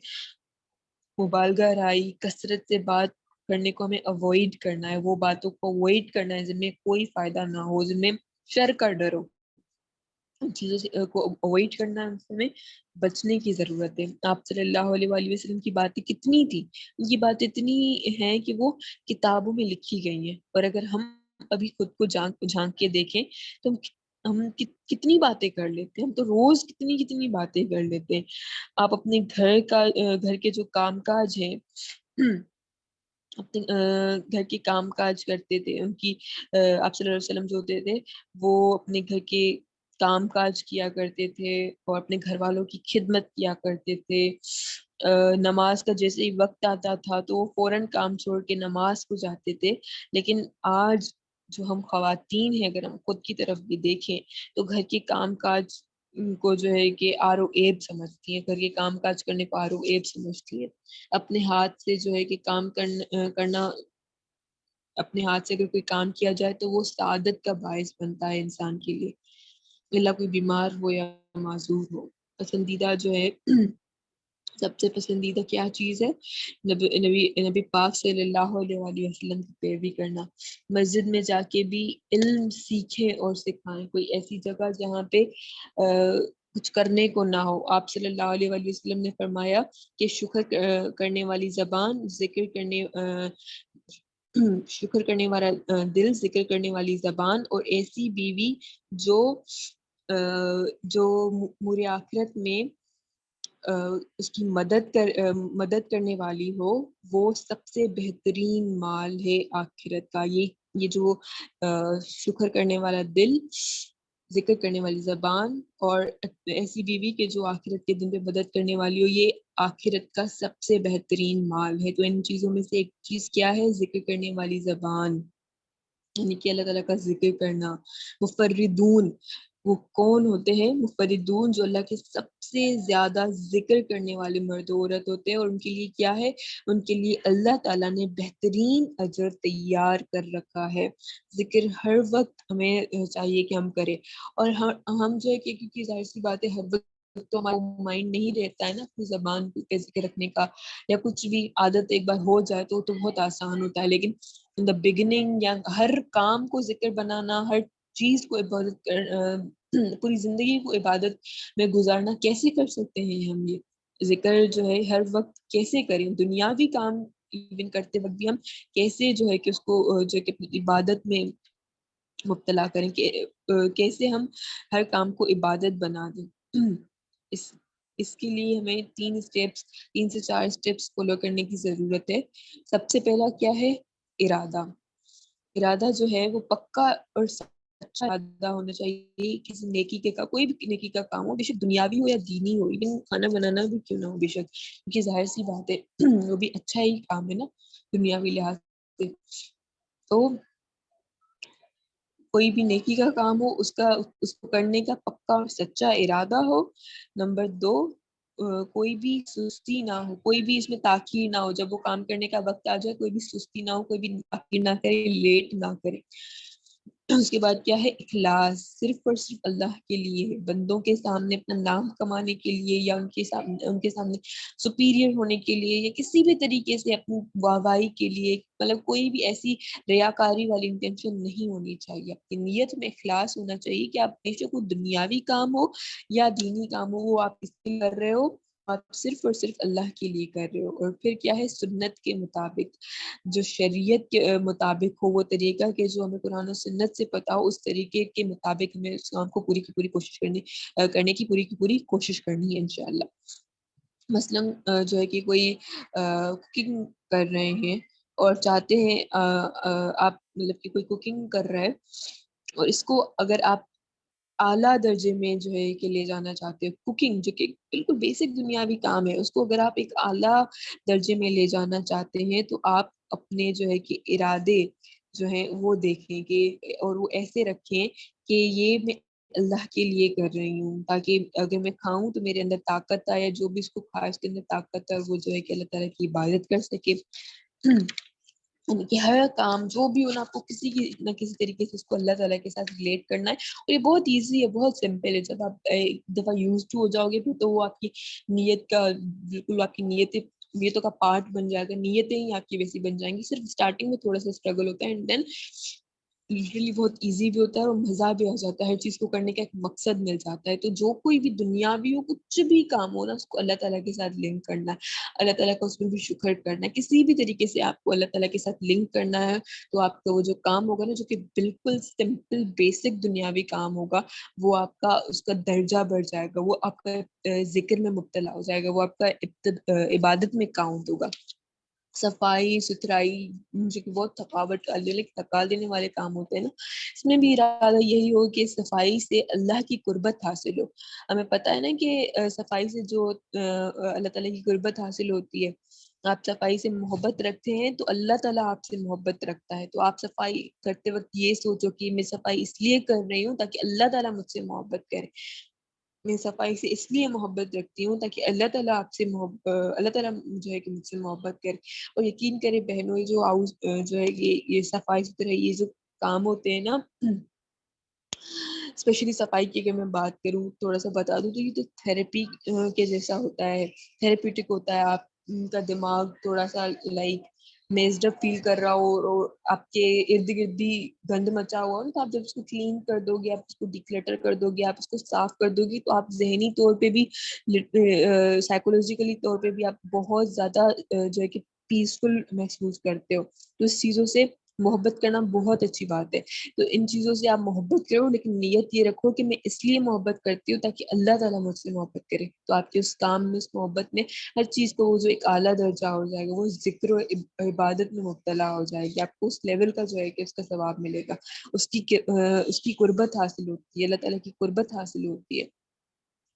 مبالغہ رائی، کثرت سے بات کرنے کو ہمیں اوائڈ کرنا ہے، وہ باتوں کو اوائڈ کرنا ہے جن میں کوئی فائدہ نہ ہو، جن میں شر کا ڈر ہو. ان چیزوں سے کو اوائڈ کرنا، ان سے ہمیں بچنے کی ضرورت ہے. آپ صلی اللہ علیہ وآلہ وسلم کی باتیں کتنی تھی، ان کی باتیں اتنی ہیں کہ وہ کتابوں میں لکھی گئی ہیں. اور اگر ہم ابھی خود کو جھانک کے دیکھیں تو ہم کتنی باتیں کر لیتے ہیں. ہم تو روز کتنی کتنی باتیں کر لیتے ہیں. آپ اپنے گھر کے جو کام کاج ہیں، اپنے گھر کے کام کاج کرتے تھے، ان کی آپ صلی اللہ علیہ وسلم جو ہوتے تھے وہ اپنے گھر کے کام کاج کیا کرتے تھے اور اپنے گھر والوں کی خدمت کیا کرتے تھے. نماز کا جیسے ہی وقت آتا تھا تو وہ فوراً کام چھوڑ کے نماز کو جاتے تھے. لیکن آج جو ہم خواتین ہیں، اگر ہم خود کی طرف بھی دیکھیں تو گھر کے کام کاج کو جو ہے کہ آرو ایب سمجھتی ہیں، گھر کے کام کاج کرنے کو آرو ایب سمجھتی ہیں. اپنے ہاتھ سے جو ہے کہ کام کرنا، اپنے ہاتھ سے اگر کوئی کام کیا جائے تو وہ سعادت کا باعث بنتا ہے انسان کے لیے، اللہ کوئی بیمار ہو یا معذور ہو. پسندیدہ جو ہے سب سے پسندیدہ کیا چیز ہے؟ نبی پاک صلی اللہ علیہ وآلہ وسلم کی پیروی کرنا. مسجد میں جا کے بھی علم سیکھیں اور سکھائیں. کوئی ایسی جگہ جہاں پہ کچھ کرنے کو نہ ہو. آپ صلی اللہ علیہ وآلہ وسلم نے فرمایا کہ کرنے والی زبان، شکر کرنے والا دل، ذکر کرنے والی زبان، اور ایسی بیوی جو مور آخرت میں اس کی مدد کرنے والی ہو، وہ سب سے بہترین مال ہے آخرت کا. یہ جو شکر کرنے والا دل، ذکر کرنے والی زبان، اور ایسی بیوی کے جو آخرت کے دن پہ مدد کرنے والی ہو، یہ آخرت کا سب سے بہترین مال ہے. تو ان چیزوں میں سے ایک چیز کیا ہے؟ ذکر کرنے والی زبان، یعنی کہ اللہ تعالیٰ کا ذکر کرنا. مفردون، وہ کون ہوتے ہیں؟ مفردون، جو اللہ کے سب سے زیادہ ذکر کرنے والے مرد و عورت ہوتے ہیں. اور ان کے لیے کیا ہے؟ ان کے لیے اللہ تعالیٰ نے بہترین اجر تیار کر رکھا ہے. ذکر ہر وقت ہمیں چاہیے کہ ہم کریں. اور ہم جو ہے کہ کیونکہ ظاہر سی بات ہے ہر وقت تو ہمارا مائنڈ نہیں رہتا ہے نا اپنی زبان کے ذکر رکھنے کا، یا کچھ بھی عادت ایک بار ہو جائے تو بہت آسان ہوتا ہے. لیکن in the beginning، یا ہر کام کو ذکر بنانا، ہر چیز کو عبادت پوری زندگی کو عبادت میں گزارنا کیسے کر سکتے ہیں ہم؟ یہ ذکر جو ہے ہر وقت کیسے کریں؟ دنیاوی کام ایون کرتے وقت بھی ہم کیسے جو ہے کہ اس کو جو کہ عبادت میں مبتلا کریں، کہ کیسے ہم ہر کام کو عبادت بنا دیں. اس کے لیے ہمیں 3 سے 4 اسٹیپس فالو کرنے کی ضرورت ہے. سب سے پہلا کیا ہے؟ ارادہ. ارادہ جو ہے وہ پکا اور سچا ارادہ ہونا چاہیے. کسی نیکی کے کا کوئی بھی نیکی کا کام ہو، بے شک دنیاوی ہو یا دینی ہو، لیکن کھانا بنانا بھی کیوں نہ ہو، بے شک کیونکہ ظاہر سی بات ہے وہ بھی اچھا ہی کام ہے نا دنیاوی لحاظ سے. تو کوئی بھی نیکی کا کام ہو، اس کو کرنے کا پکا اور سچا ارادہ ہو. نمبر 2، کوئی بھی سستی نہ ہو، کوئی بھی اس میں تاخیر نہ ہو. جب وہ کام کرنے کا وقت آ جائے کوئی بھی سستی نہ ہو، کوئی بھی تاخیر نہ کرے، لیٹ نہ کرے. اس کے بعد کیا ہے؟ اخلاص. صرف اور صرف اللہ کے لیے، بندوں کے سامنے اپنا نام کمانے کے لیے یا ان کے سامنے سپیریئر ہونے کے لیے یا کسی بھی طریقے سے اپنی واہواہی کے لیے، مطلب کوئی بھی ایسی ریاکاری والی انٹینشن نہیں ہونی چاہیے. اپنی نیت میں اخلاص ہونا چاہیے کہ آپ بے شک وہ دنیاوی کام ہو یا دینی کام ہو، وہ آپ اس لیے کر رہے ہو، آپ صرف اور صرف اللہ کے لیے کر رہے ہو. اور پھر کیا ہے؟ سنت کے مطابق، جو شریعت کے مطابق ہو، وہ طریقہ کہ جو ہمیں قرآن و سنت سے پتا ہو، اس طریقے کے مطابق ہمیں اس کام کو پوری کی پوری کوشش کرنے کی پوری کوشش کرنی ہے انشاءاللہ. مثلاً جو ہے کہ کوئی کوکنگ کر رہے ہیں اور چاہتے ہیں آپ مطلب کہ کوئی کوکنگ کر رہا ہے اور اس کو اگر آپ اعلیٰ درجے میں جو ہے کہ لے جانا چاہتے ہیں، کوکنگ جو کہ بالکل بیسک دنیاوی کام ہے، اس کو اگر آپ ایک اعلیٰ درجے میں لے جانا چاہتے ہیں تو آپ اپنے جو ہے کہ ارادے جو ہیں وہ دیکھیں کہ اور وہ ایسے رکھیں کہ یہ میں اللہ کے لیے کر رہی ہوں، تاکہ اگر میں کھاؤں تو میرے اندر طاقت آئے، جو بھی اس کو کھائے اس کے اندر طاقت ہے، وہ جو ہے کہ اللہ تعالیٰ کی عبادت کر سکے. یعنی کہ ہر کام جو بھی ہونا، آپ کو کسی کی نہ کسی طریقے سے اس کو اللہ تعالیٰ کے ساتھ ریلیٹ کرنا ہے. اور یہ بہت ایزی ہے، بہت سمپل ہے. جب آپ ایک دفعہ یوز ٹو ہو جاؤ گے پھر تو وہ آپ کی نیت کا بالکل آپ کی نیتوں کا پارٹ بن جائے گا. نیتیں ہی آپ کی ویسی بن جائیں گی. صرف اسٹارٹنگ میں تھوڑا سا اسٹرگل ہوتا ہے، اینڈ دین یوزلی بہت ایزی بھی ہوتا ہے اور مزہ بھی آ جاتا ہے. ہر چیز کو کرنے کا ایک مقصد مل جاتا ہے. تو جو کوئی بھی دنیاوی ہو، کچھ بھی کام ہو نا، اس کو اللہ تعالیٰ کے ساتھ لنک کرنا ہے، اللہ تعالیٰ کا اس میں بھی شکر کرنا ہے. کسی بھی طریقے سے آپ کو اللہ تعالیٰ کے ساتھ لنک کرنا ہے تو آپ کا وہ جو کام ہوگا نا، جو کہ بالکل سمپل بیسک دنیاوی کام ہوگا، وہ آپ کا اس کا درجہ بڑھ جائے گا، وہ آپ کا ذکر میں مبتلا ہو جائے گا، وہ آپ کا عبادت میں کاؤنٹ ہوگا. صفائی ستھرائی مجھے بہت تھکا دینے والے کام ہوتے ہیں نا، اس میں بھی ارادہ یہی ہو کہ صفائی سے اللہ کی قربت حاصل ہو. ہمیں پتہ ہے نا کہ صفائی سے جو اللہ تعالیٰ کی قربت حاصل ہوتی ہے. آپ صفائی سے محبت رکھتے ہیں تو اللہ تعالیٰ آپ سے محبت رکھتا ہے. تو آپ صفائی کرتے وقت یہ سوچو کہ میں صفائی اس لیے کر رہی ہوں تاکہ اللہ تعالیٰ مجھ سے محبت کرے. میں صفائی سے اس لیے محبت رکھتی ہوں تاکہ اللہ تعالیٰ آپ سے اللہ تعالیٰ جو ہے کہ مجھ سے محبت کرے. اور یقین کرے بہنوں، یہ جو ہے یہ صفائی ستھرائی یہ جو کام ہوتے ہیں نا، اسپیشلی صفائی کی اگر میں بات کروں، تھوڑا سا بتا دوں تو یہ تو تھراپی کے جیسا ہوتا ہے، تھراپیوٹک ہوتا ہے. آپ کا دماغ تھوڑا سا لائک میزڈ اپ فیل کر رہا ہو اور آپ کے ارد گرد بھی گند مچا ہوا ہو، تو آپ جب اس کو کلین کر دو گے، آپ اس کو ڈیکلیٹر کر دو گے، آپ اس کو صاف کر دو گی، تو آپ ذہنی طور پہ بھی سائیکولوجیکلی طور پہ بھی آپ بہت زیادہ جو ہے کہ پیسفل محسوس کرتے ہو. تو اس چیزوں سے محبت کرنا بہت اچھی بات ہے. تو ان چیزوں سے آپ محبت کرو، لیکن نیت یہ رکھو کہ میں اس لیے محبت کرتی ہوں تاکہ اللہ تعالیٰ مجھ سے محبت کرے. تو آپ کے اس کام میں، اس محبت میں، ہر چیز کو وہ جو ایک اعلیٰ درجہ ہو جائے گا، وہ ذکر و عبادت میں مبتلا ہو جائے گی. آپ کو اس لیول کا جو ہے کہ اس کا ثواب ملے گا. اس کی قربت حاصل ہوتی ہے، اللہ تعالیٰ کی قربت حاصل ہوتی ہے.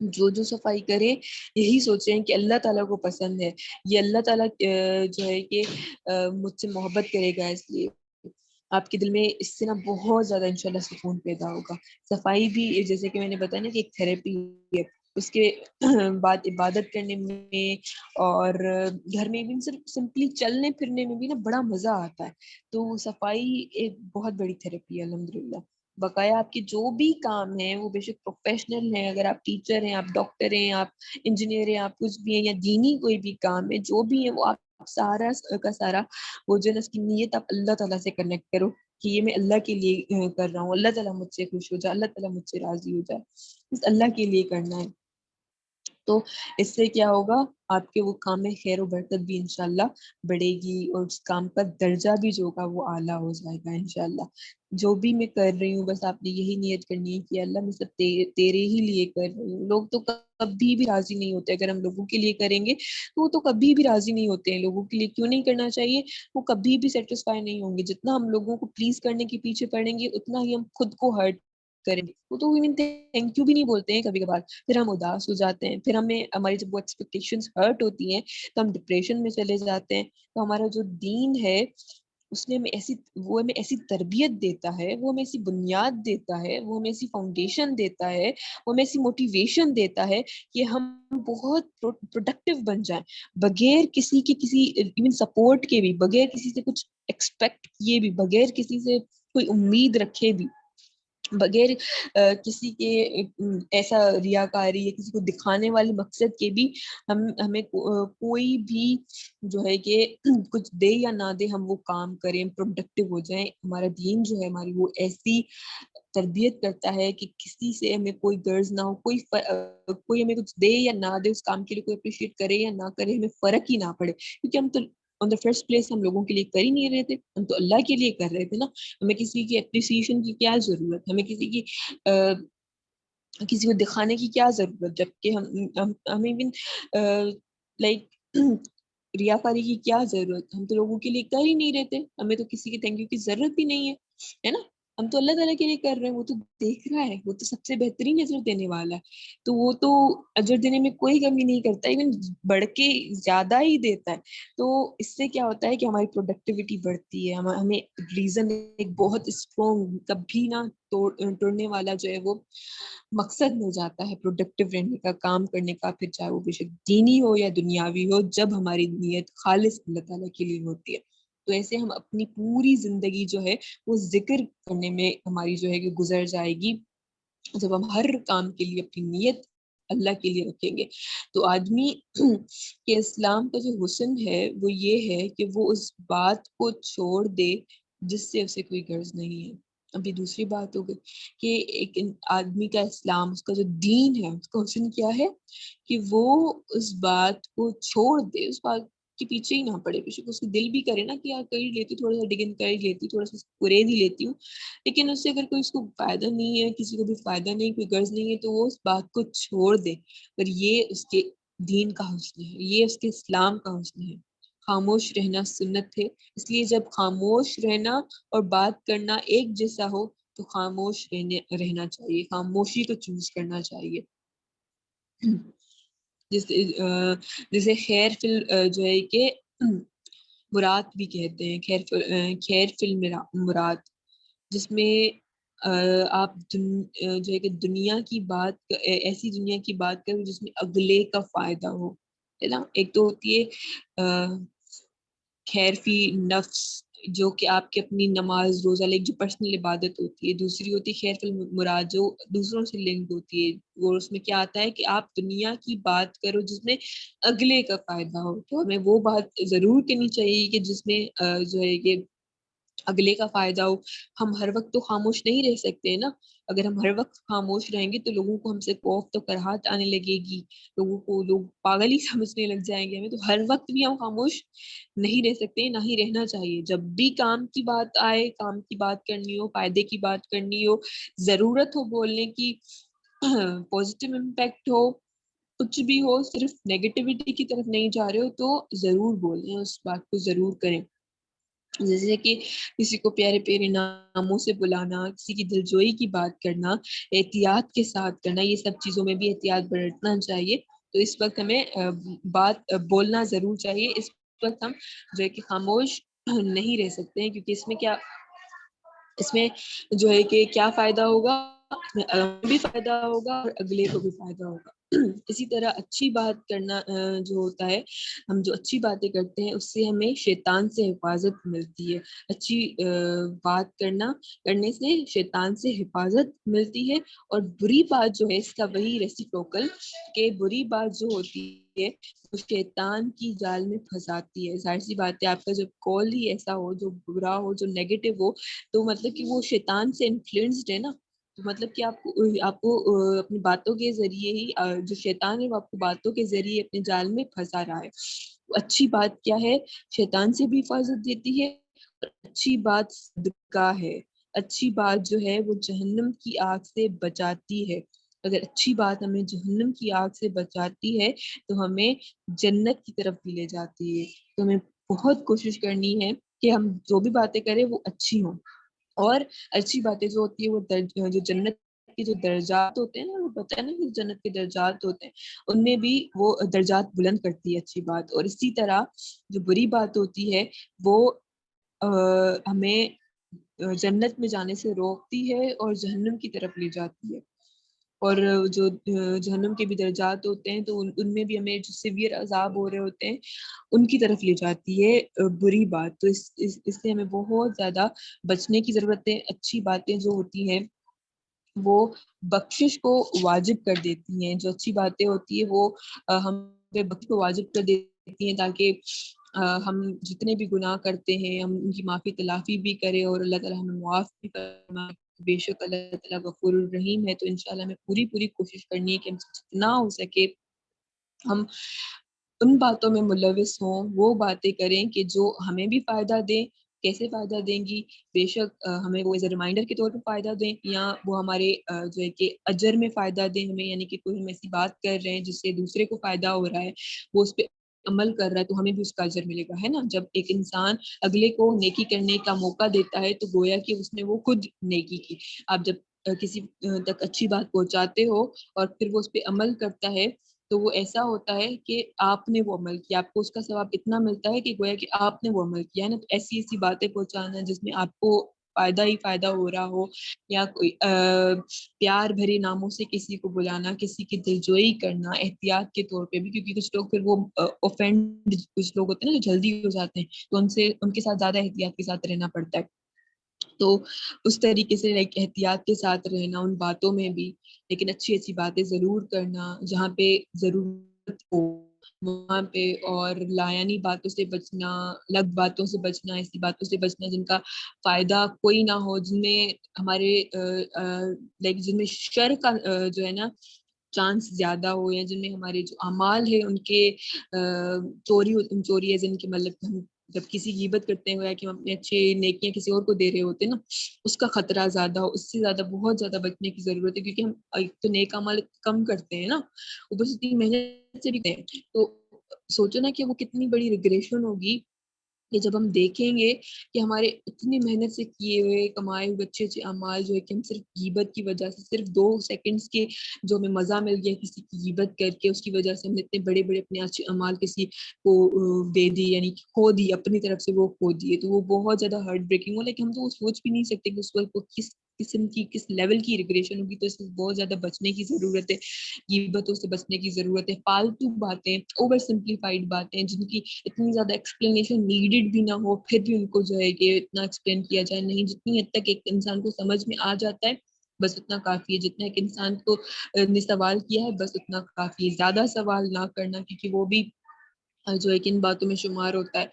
جو صفائی کرے یہی سوچیں کہ اللہ تعالیٰ کو پسند ہے، یہ اللہ تعالیٰ جو ہے کہ مجھ سے محبت کرے گا، اس لیے آپ کے دل میں اس سے نا بہت زیادہ انشاءاللہ سکون پیدا ہوگا. صفائی بھی جیسے کہ میں نے بتایا نا کہ ایک تھراپی ہے. اس کے بعد عبادت کرنے میں اور گھر میں بھی صرف سمپلی چلنے پھرنے میں بھی نا بڑا مزہ آتا ہے. تو صفائی ایک بہت بڑی تھراپی ہے الحمدللہ. بقایا آپ کے جو بھی کام ہیں وہ بے شک پروفیشنل ہیں، اگر آپ ٹیچر ہیں، آپ ڈاکٹر ہیں، آپ انجینئر ہیں، آپ کچھ بھی ہیں، یا دینی کوئی بھی کام ہے، جو بھی ہے وہ آپ سارا کا سارا وہ جو ہے نا اس کی نیت آپ اللہ تعالیٰ سے کنیکٹ کرو کہ یہ میں اللہ کے لیے کر رہا ہوں، اللہ تعالیٰ مجھ سے خوش ہو جائے، اللہ تعالیٰ مجھ سے راضی ہو جائے، بس اللہ کے لیے کرنا ہے. تو اس سے کیا ہوگا، آپ کے وہ کام میں خیر و برکت بھی انشاءاللہ بڑھے گی، اور اس کام کا درجہ بھی جو ہوگا وہ اعلیٰ ہو جائے گا انشاءاللہ۔ جو بھی میں کر رہی ہوں بس آپ نے یہی نیت کرنی ہے کہ اللہ میں سب تیرے ہی لیے کر رہی ہوں۔ لوگ تو کبھی بھی راضی نہیں ہوتے، اگر ہم لوگوں کے لیے کریں گے تو وہ تو کبھی بھی راضی نہیں ہوتے ہیں۔ لوگوں کے لیے کیوں نہیں کرنا چاہیے، وہ کبھی بھی سیٹسفائی نہیں ہوں گے۔ جتنا ہم لوگوں کو پلیز کرنے کے پیچھے پڑیں گے اتنا ہی ہم خود کو ہرٹ کریں گے۔ وہ تو ایون تھینک یو بھی نہیں بولتے ہیں کبھی کبھار، پھر ہم اداس ہو جاتے ہیں، پھر ہمیں ہماری جب وہ ایکسپیکٹیشنز ہرٹ ہوتی ہیں تو ہم ڈپریشن میں چلے جاتے ہیں۔ تو ہمارا جو دین ہے اس نے ہمیں ایسی تربیت دیتا ہے، وہ ہمیں ایسی بنیاد دیتا ہے، وہ ہمیں ایسی فاؤنڈیشن دیتا ہے، وہ ہمیں ایسی موٹیویشن دیتا ہے کہ ہم بہت پروڈکٹیو بن جائیں، بغیر کسی ایون سپورٹ کے بھی، بغیر کسی سے کچھ ایکسپیکٹ کیے بھی، بغیر کسی سے کوئی امید رکھے بھی، بغیر کسی کے ایسا ریاکاری یا کسی کو دکھانے والے مقصد کے بھی ہمیں کوئی بھی جو ہے کہ کچھ دے یا نہ دے، ہم وہ کام کریں، پروڈکٹیو ہو جائیں۔ ہمارا دین جو ہے ہماری وہ ایسی تربیت کرتا ہے کہ کسی سے ہمیں کوئی غرض نہ ہو، کوئی ہمیں کچھ دے یا نہ دے، اس کام کے لیے کوئی اپریشیٹ کرے یا نہ کرے، ہمیں فرق ہی نہ پڑے، کیونکہ ہم تو آن دا فرسٹ پلیس ہم لوگوں کے لیے کر ہی نہیں رہے تھے، ہم تو اللہ کے لیے کر رہے تھے نا۔ ہمیں کسی کی اپریسیشن کی کیا ضرورت، ہمیں کسی کو دکھانے کی کیا ضرورت، جبکہ ہمیں لائک ریاکاری کی کیا ضرورت، ہم تو لوگوں کے لیے کر ہی نہیں رہتے، ہمیں تو کسی کی تھینک یو کی ضرورت ہی نہیں ہے نا۔ ہم تو اللہ تعالیٰ کے لیے کر رہے ہیں، وہ تو دیکھ رہا ہے، وہ تو سب سے بہترین اجر دینے والا ہے، تو وہ تو اجر دینے میں کوئی کمی نہیں کرتا، ایون بڑھ کے زیادہ ہی دیتا ہے۔ تو اس سے کیا ہوتا ہے کہ ہماری پروڈکٹیوٹی بڑھتی ہے، ہمیں ریزن ایک بہت اسٹرانگ، کبھی نہ توڑنے والا جو ہے وہ مقصد مل جاتا ہے پروڈکٹیو رہنے کا، کام کرنے کا، پھر چاہے وہ بے شک دینی ہو یا دنیاوی ہو، جب ہماری نیت خالص اللہ تعالیٰ کے لیے ہوتی ہے۔ تو ایسے ہم اپنی پوری زندگی جو ہے وہ ذکر کرنے میں ہماری جو ہے کہ گزر جائے گی، جب ہم ہر کام کے لیے اپنی نیت اللہ کے لیے رکھیں گے۔ تو آدمی کے اسلام کا جو حسن ہے وہ یہ ہے کہ وہ اس بات کو چھوڑ دے جس سے اسے کوئی غرض نہیں ہے۔ ابھی دوسری بات ہو گئی کہ ایک آدمی کا اسلام، اس کا جو دین ہے، اس کا حسن کیا ہے کہ وہ اس بات کو چھوڑ دے، اس بات کے پیچھے ہی نہ پڑے، بے شک اس کی دل بھی کرے نا کہ یار کر ہی لیتی، تھوڑا سا ڈگن کر ہی لیتی، تھوڑا سا قرید ہی لیتی ہوں، لیکن اس سے اگر کوئی اس کو فائدہ نہیں ہے، کسی کو بھی فائدہ نہیں، کوئی غرض نہیں ہے، تو وہ اس بات کو چھوڑ دے۔ پر یہ اس کے دین کا حسن ہے، یہ اس کے اسلام کا حسن ہے۔ خاموش رہنا سنت ہے، اس لیے جب خاموش رہنا اور بات کرنا ایک جیسا ہو تو خاموش رہنا چاہیے، خاموشی کو چوز کرنا چاہیے۔ جسے خیر فل جو ہے کہ مراد بھی کہتے ہیں، خیر فل مراد، جس میں آپ جو ہے کہ دنیا کی بات، ایسی دنیا کی بات کریں جس میں اگلے کا فائدہ ہو، ہے نا۔ ایک تو ہوتی ہے خیر فی نفس، جو کہ آپ کی اپنی نماز روزہ جو پرسنل عبادت ہوتی ہے، دوسری ہوتی ہے خیر فی مراد جو دوسروں سے لنکڈ ہوتی ہے، وہ اس میں کیا آتا ہے کہ آپ دنیا کی بات کرو جس میں اگلے کا فائدہ ہو۔ تو ہمیں وہ بات ضرور کرنی چاہیے کہ جس میں جو ہے کہ اگلے کا فائدہ ہو۔ ہم ہر وقت تو خاموش نہیں رہ سکتے ہیں نا، اگر ہم ہر وقت خاموش رہیں گے تو لوگوں کو ہم سے خوف تو کراہٹ آنے لگے گی، لوگوں کو لوگ پاگل ہی سمجھنے لگ جائیں گے ہمیں، تو ہر وقت بھی ہم خاموش نہیں رہ سکتے، نہ ہی رہنا چاہیے۔ جب بھی کام کی بات آئے، کام کی بات کرنی ہو، فائدے کی بات کرنی ہو، ضرورت ہو بولنے کی، پازیٹیو امپیکٹ ہو، کچھ بھی ہو، صرف نیگیٹیوٹی کی طرف نہیں جا رہے ہو تو ضرور بولیں، اس بات کو ضرور کریں۔ جیسے کہ کسی کو پیارے پیارے ناموں سے بلانا، کسی کی دلجوئی کی بات کرنا، احتیاط کے ساتھ کرنا، یہ سب چیزوں میں بھی احتیاط برتنا چاہیے۔ تو اس وقت ہمیں بات بولنا ضرور چاہیے، اس وقت ہم جو ہے کہ خاموش نہیں رہ سکتے ہیں، کیونکہ اس میں جو ہے کہ کیا فائدہ ہوگا، بھی فائدہ ہوگا اور اگلے کو بھی فائدہ ہوگا۔ اسی طرح اچھی بات کرنا جو ہوتا ہے، ہم جو اچھی باتیں کرتے ہیں اس سے ہمیں شیطان سے حفاظت ملتی ہے۔ اچھی بات کرنے سے شیطان سے حفاظت ملتی ہے، اور بری بات جو ہے اس کا وہی ریسیپروکل، کہ بری بات جو ہوتی ہے وہ شیطان کی جال میں پھنساتی ہے۔ ظاہر سی بات ہے، آپ کا جب کال ہی ایسا ہو جو برا ہو، جو نیگیٹو ہو، تو مطلب کہ وہ شیطان سے انفلوئنسڈ ہے نا، تو مطلب کہ آپ کو اپنی باتوں کے ذریعے ہی جو شیطان ہے وہ آپ کو باتوں کے ذریعے اپنے جال میں پھنسا رہا ہے. اچھی بات کیا ہے؟ شیطان سے بھی حفاظت دیتی ہے، اور اچھی بات صدقہ ہے. اچھی بات جو ہے وہ جہنم کی آگ سے بچاتی ہے. اگر اچھی بات ہمیں جہنم کی آگ سے بچاتی ہے تو ہمیں جنت کی طرف بھی لے جاتی ہے. تو ہمیں بہت کوشش کرنی ہے کہ ہم جو بھی باتیں کریں وہ اچھی ہوں. اور اچھی باتیں جو ہوتی ہے وہ جو جنت کے جو درجات ہوتے ہیں نا، وہ پتہ ہے نا کہ جنت کے درجات ہوتے ہیں، ان میں بھی وہ درجات بلند کرتی ہے اچھی بات. اور اسی طرح جو بری بات ہوتی ہے وہ ہمیں جنت میں جانے سے روکتی ہے اور جہنم کی طرف لے جاتی ہے. اور جو جہنم کے بھی درجات ہوتے ہیں تو ان میں بھی ہمیں جو سیویئر عذاب ہو رہے ہوتے ہیں ان کی طرف لے جاتی ہے بری بات. تو اس سے ہمیں بہت زیادہ بچنے کی ضرورت ہے. اچھی باتیں جو ہوتی ہیں وہ بخشش کو واجب کر دیتی ہیں. جو اچھی باتیں ہوتی ہیں وہ ہم پہ بخشش کو واجب کر دیتی ہیں، تاکہ ہم جتنے بھی گناہ کرتے ہیں ہم ان کی معافی تلافی بھی کریں اور اللہ تعالیٰ ہمیں معاف بھی فرمائے. بے شک اللہ تعالیٰ غفور الرحیم ہے. تو انشاءاللہ ہمیں پوری کوشش کرنی ہے کہ ہم سے جتنا ہو سکے ہم ان باتوں میں ملوث ہوں، وہ باتیں کریں کہ جو ہمیں بھی فائدہ دیں. کیسے فائدہ دیں گی؟ بے شک ہمیں وہ ایز اے ریمائنڈر کے طور پہ فائدہ دیں، یا وہ ہمارے جو ہے کہ اجر میں فائدہ دیں ہمیں. یعنی کہ کوئی ہم ایسی بات کر رہے ہیں جس سے دوسرے کو فائدہ ہو رہا ہے، وہ اس پہ عمل کر رہا ہے تو ہمیں بھی اس کا اجر ملے گا، ہے نا. جب ایک انسان اگلے کو نیکی کرنے کا موقع دیتا ہے تو گویا کہ اس نے وہ خود نیکی کی. آپ جب کسی تک اچھی بات پہنچاتے ہو اور پھر وہ اس پہ عمل کرتا ہے تو وہ ایسا ہوتا ہے کہ آپ نے وہ عمل کیا. آپ کو اس کا ثواب اتنا ملتا ہے کہ گویا کہ آپ نے وہ عمل کیا ہے نا. تو ایسی باتیں پہنچانا جس میں آپ کو فائدہ ہی فائدہ ہو رہا ہو، یا کوئی پیار بھری ناموں سے کسی کو بلانا، کسی کی دلجوئی کرنا احتیاط کے طور پہ بھی، کیونکہ کچھ لوگ پھر وہ اوفینڈ کچھ لوگ ہوتے ہیں نا جو جلدی ہو جاتے ہیں، تو ان کے ساتھ زیادہ احتیاط کے ساتھ رہنا پڑتا ہے. تو اس طریقے سے احتیاط کے ساتھ رہنا ان باتوں میں بھی، لیکن اچھی باتیں ضرور کرنا جہاں پہ ضرورت ہو وہاں پہ، اور لایانی باتوں سے بچنا، لگ باتوں سے بچنا، ایسی باتوں سے بچنا جن کا فائدہ کوئی نہ ہو، جن میں ہمارے جن میں شر کا جو ہے نا چانس زیادہ ہو، یا جن میں ہمارے جو اعمال ہے ان کے چوری ہے جن کی، مطلب ہم جب کسی غیبت کرتے ہیں کہ ہم اپنے اچھے نیکیاں کسی اور کو دے رہے ہوتے ہیں نا، اس کا خطرہ زیادہ ہو. اس سے زیادہ بہت زیادہ بچنے کی ضرورت ہے، کیونکہ ہم ایک تو نیک اعمال کم کرتے ہیں نا، اوپر سے اتنی محنت سے بھی کرتے ہیں. تو سوچو نا کہ وہ کتنی بڑی ریگریشن ہوگی کہ جب ہم دیکھیں گے کہ ہمارے اتنی محنت سے کیے ہوئے کمائے ہوئے اچھے اعمال جو ہے کہ ہم صرف غیبت کی وجہ سے، صرف 2 سیکنڈز کے جو ہمیں مزہ مل گیا کسی کی غیبت کر کے، اس کی وجہ سے ہم نے اتنے بڑے اپنے اچھے اعمال کسی کو دے دی، یعنی کہ کھو دی، اپنی طرف سے وہ کھو دیے. تو وہ بہت زیادہ ہارٹ بریکنگ ہو، لیکن ہم تو وہ سوچ بھی نہیں سکتے کہ اس وقت کو کس قسم کی کس لیول کی ریگریشن ہوگی. تو اس سے بہت زیادہ بچنے کی ضرورت ہے، غیبتوں سے بچنے کی ضرورت ہے. فالتو باتیں، اوور سمپلیفائڈ باتیں جن کی اتنی زیادہ ایکسپلینیشن نیڈیڈ بھی نہ ہو، پھر بھی ان کو جو ہے کہ اتنا ایکسپلین کیا جائے نہیں. جتنی حد تک ایک انسان کو سمجھ میں آ جاتا ہے بس اتنا کافی ہے. جتنا ایک انسان کو نے سوال کیا ہے بس اتنا کافی ہے. زیادہ سوال نہ کرنا، کیونکہ وہ بھی جو ہے کہ ان باتوں میں شمار ہوتا ہے.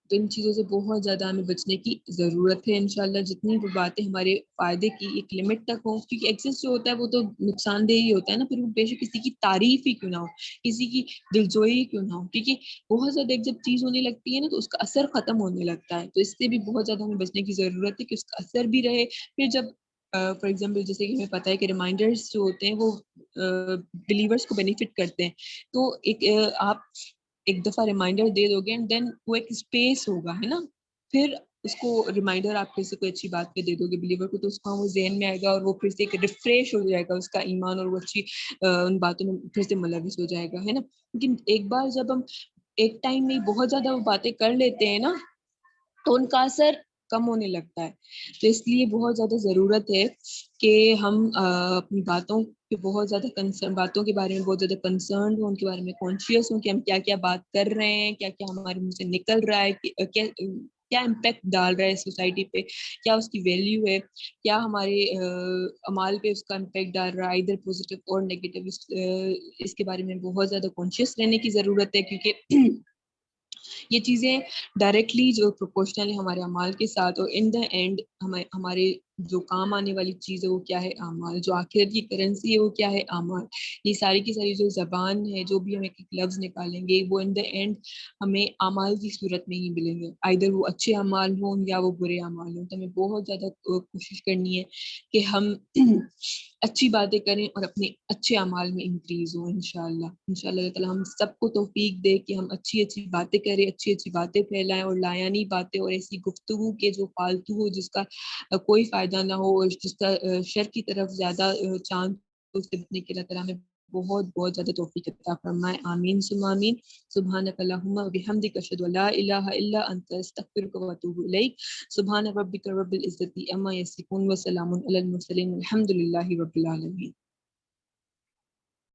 تو ان چیزوں سے بہت زیادہ ہمیں بچنے کی ضرورت ہے. انشاءاللہ جتنی بھی باتیں ہمارے فائدے کی ایک لمٹ تک ہوں، کیونکہ ایکسس جو ہوتا ہے وہ تو نقصان دہ ہی ہوتا ہے نا. پھر وہ بے شک کسی کی تعریف ہی کیوں نہ ہو، کسی کی دلجوئی کیوں نہ ہو، کیونکہ بہت زیادہ ایک جب چیز ہونے لگتی ہے نا تو اس کا اثر ختم ہونے لگتا ہے. تو اس سے بھی بہت زیادہ ہمیں بچنے کی ضرورت ہے کہ اس کا اثر بھی رہے. پھر جب فار ایگزامپل جیسے کہ ہمیں پتہ ہے کہ ریمائنڈرز جو ہوتے ہیں وہ بلیورز کو بینیفٹ کرتے ہیں. تو آپ ایک دفعہ ریمائنڈر دے دو گے اینڈ دین وہ ایک اسپیس ہوگا، ہے نا. پھر اس کو ریمائنڈر آپ پھر سے کوئی اچھی بات پہ دے دو گے بلیور کو، تو اس کا وہ ذہن میں آئے گا اور وہ پھر سے ایک ریفریش ہو جائے گا اس کا ایمان، اور وہ اچھی ان باتوں میں پھر سے ملوث ہو جائے گا، ہے نا. لیکن ایک بار جب ہم ایک ٹائم میں بہت زیادہ وہ باتیں کر لیتے ہیں نا تو ان کا اثر کم ہونے لگتا ہے. تو اس لیے بہت زیادہ ضرورت ہے کہ ہم اپنی باتوں کہ بہت زیادہ باتوں کے بارے میں بہت زیادہ کنسرنڈ ہوں، ان کے بارے میں کانشیس ہوں کہ ہم کیا کیا بات کر رہے ہیں، کیا کیا ہمارے منہ سے نکل رہا ہے، کیا امپیکٹ ڈال رہا ہے سوسائٹی پہ، کیا اس کی ویلیو ہے، کیا ہمارے اعمال پہ اس کا امپیکٹ ڈال رہا ہے ادھر پازیٹیو اور نیگیٹو. اس کے بارے میں بہت زیادہ کانشیس رہنے کی ضرورت ہے، کیونکہ یہ چیزیں ڈائریکٹلی جو پروپورشنل ہے ہمارے اعمال کے ساتھ، اور ان دا اینڈ ہمارے جو کام آنے والی چیز ہے وہ کیا ہے؟ اعمال. جو آخرت کی کرنسی ہے وہ کیا ہے؟ اعمال. یہ ساری کی ساری جو زبان ہے، جو بھی ہم ایک ایک لفظ نکالیں گے، وہ ان دا اینڈ ہمیں اعمال کی صورت میں ہی ملیں گے. آئدر وہ اچھے اعمال ہوں یا وہ برے اعمال ہوں. تو ہمیں بہت زیادہ کوشش کرنی ہے کہ ہم اچھی باتیں کریں اور اپنے اچھے اعمال میں انکریز ہوں انشاءاللہ. انشاءاللہ اللہ تعالیٰ ہم سب کو توفیق دے کہ ہم اچھی اچھی باتیں کریں، اچھی اچھی باتیں پھیلائیں، اور لایانی باتیں اور ایسی گفتگو کے جو فالتو ہو، جس کا کوئی فائدہ نہ ہو، اور جس کا شر کی طرف زیادہ چانس اس سے بچنے کے. اللہ تعالیٰ ہمیں بہت بہت زیادہ توفیق عطا فرمائے. آمین ثم آمین. سبحانک اللہم و بحمدک اشہد ان لا الہ الا انت استغفرک و اتوب الیک. سبحان ربک رب العزۃ عما یصفون وسلام علی المرسلین والحمد للہ رب العالمین.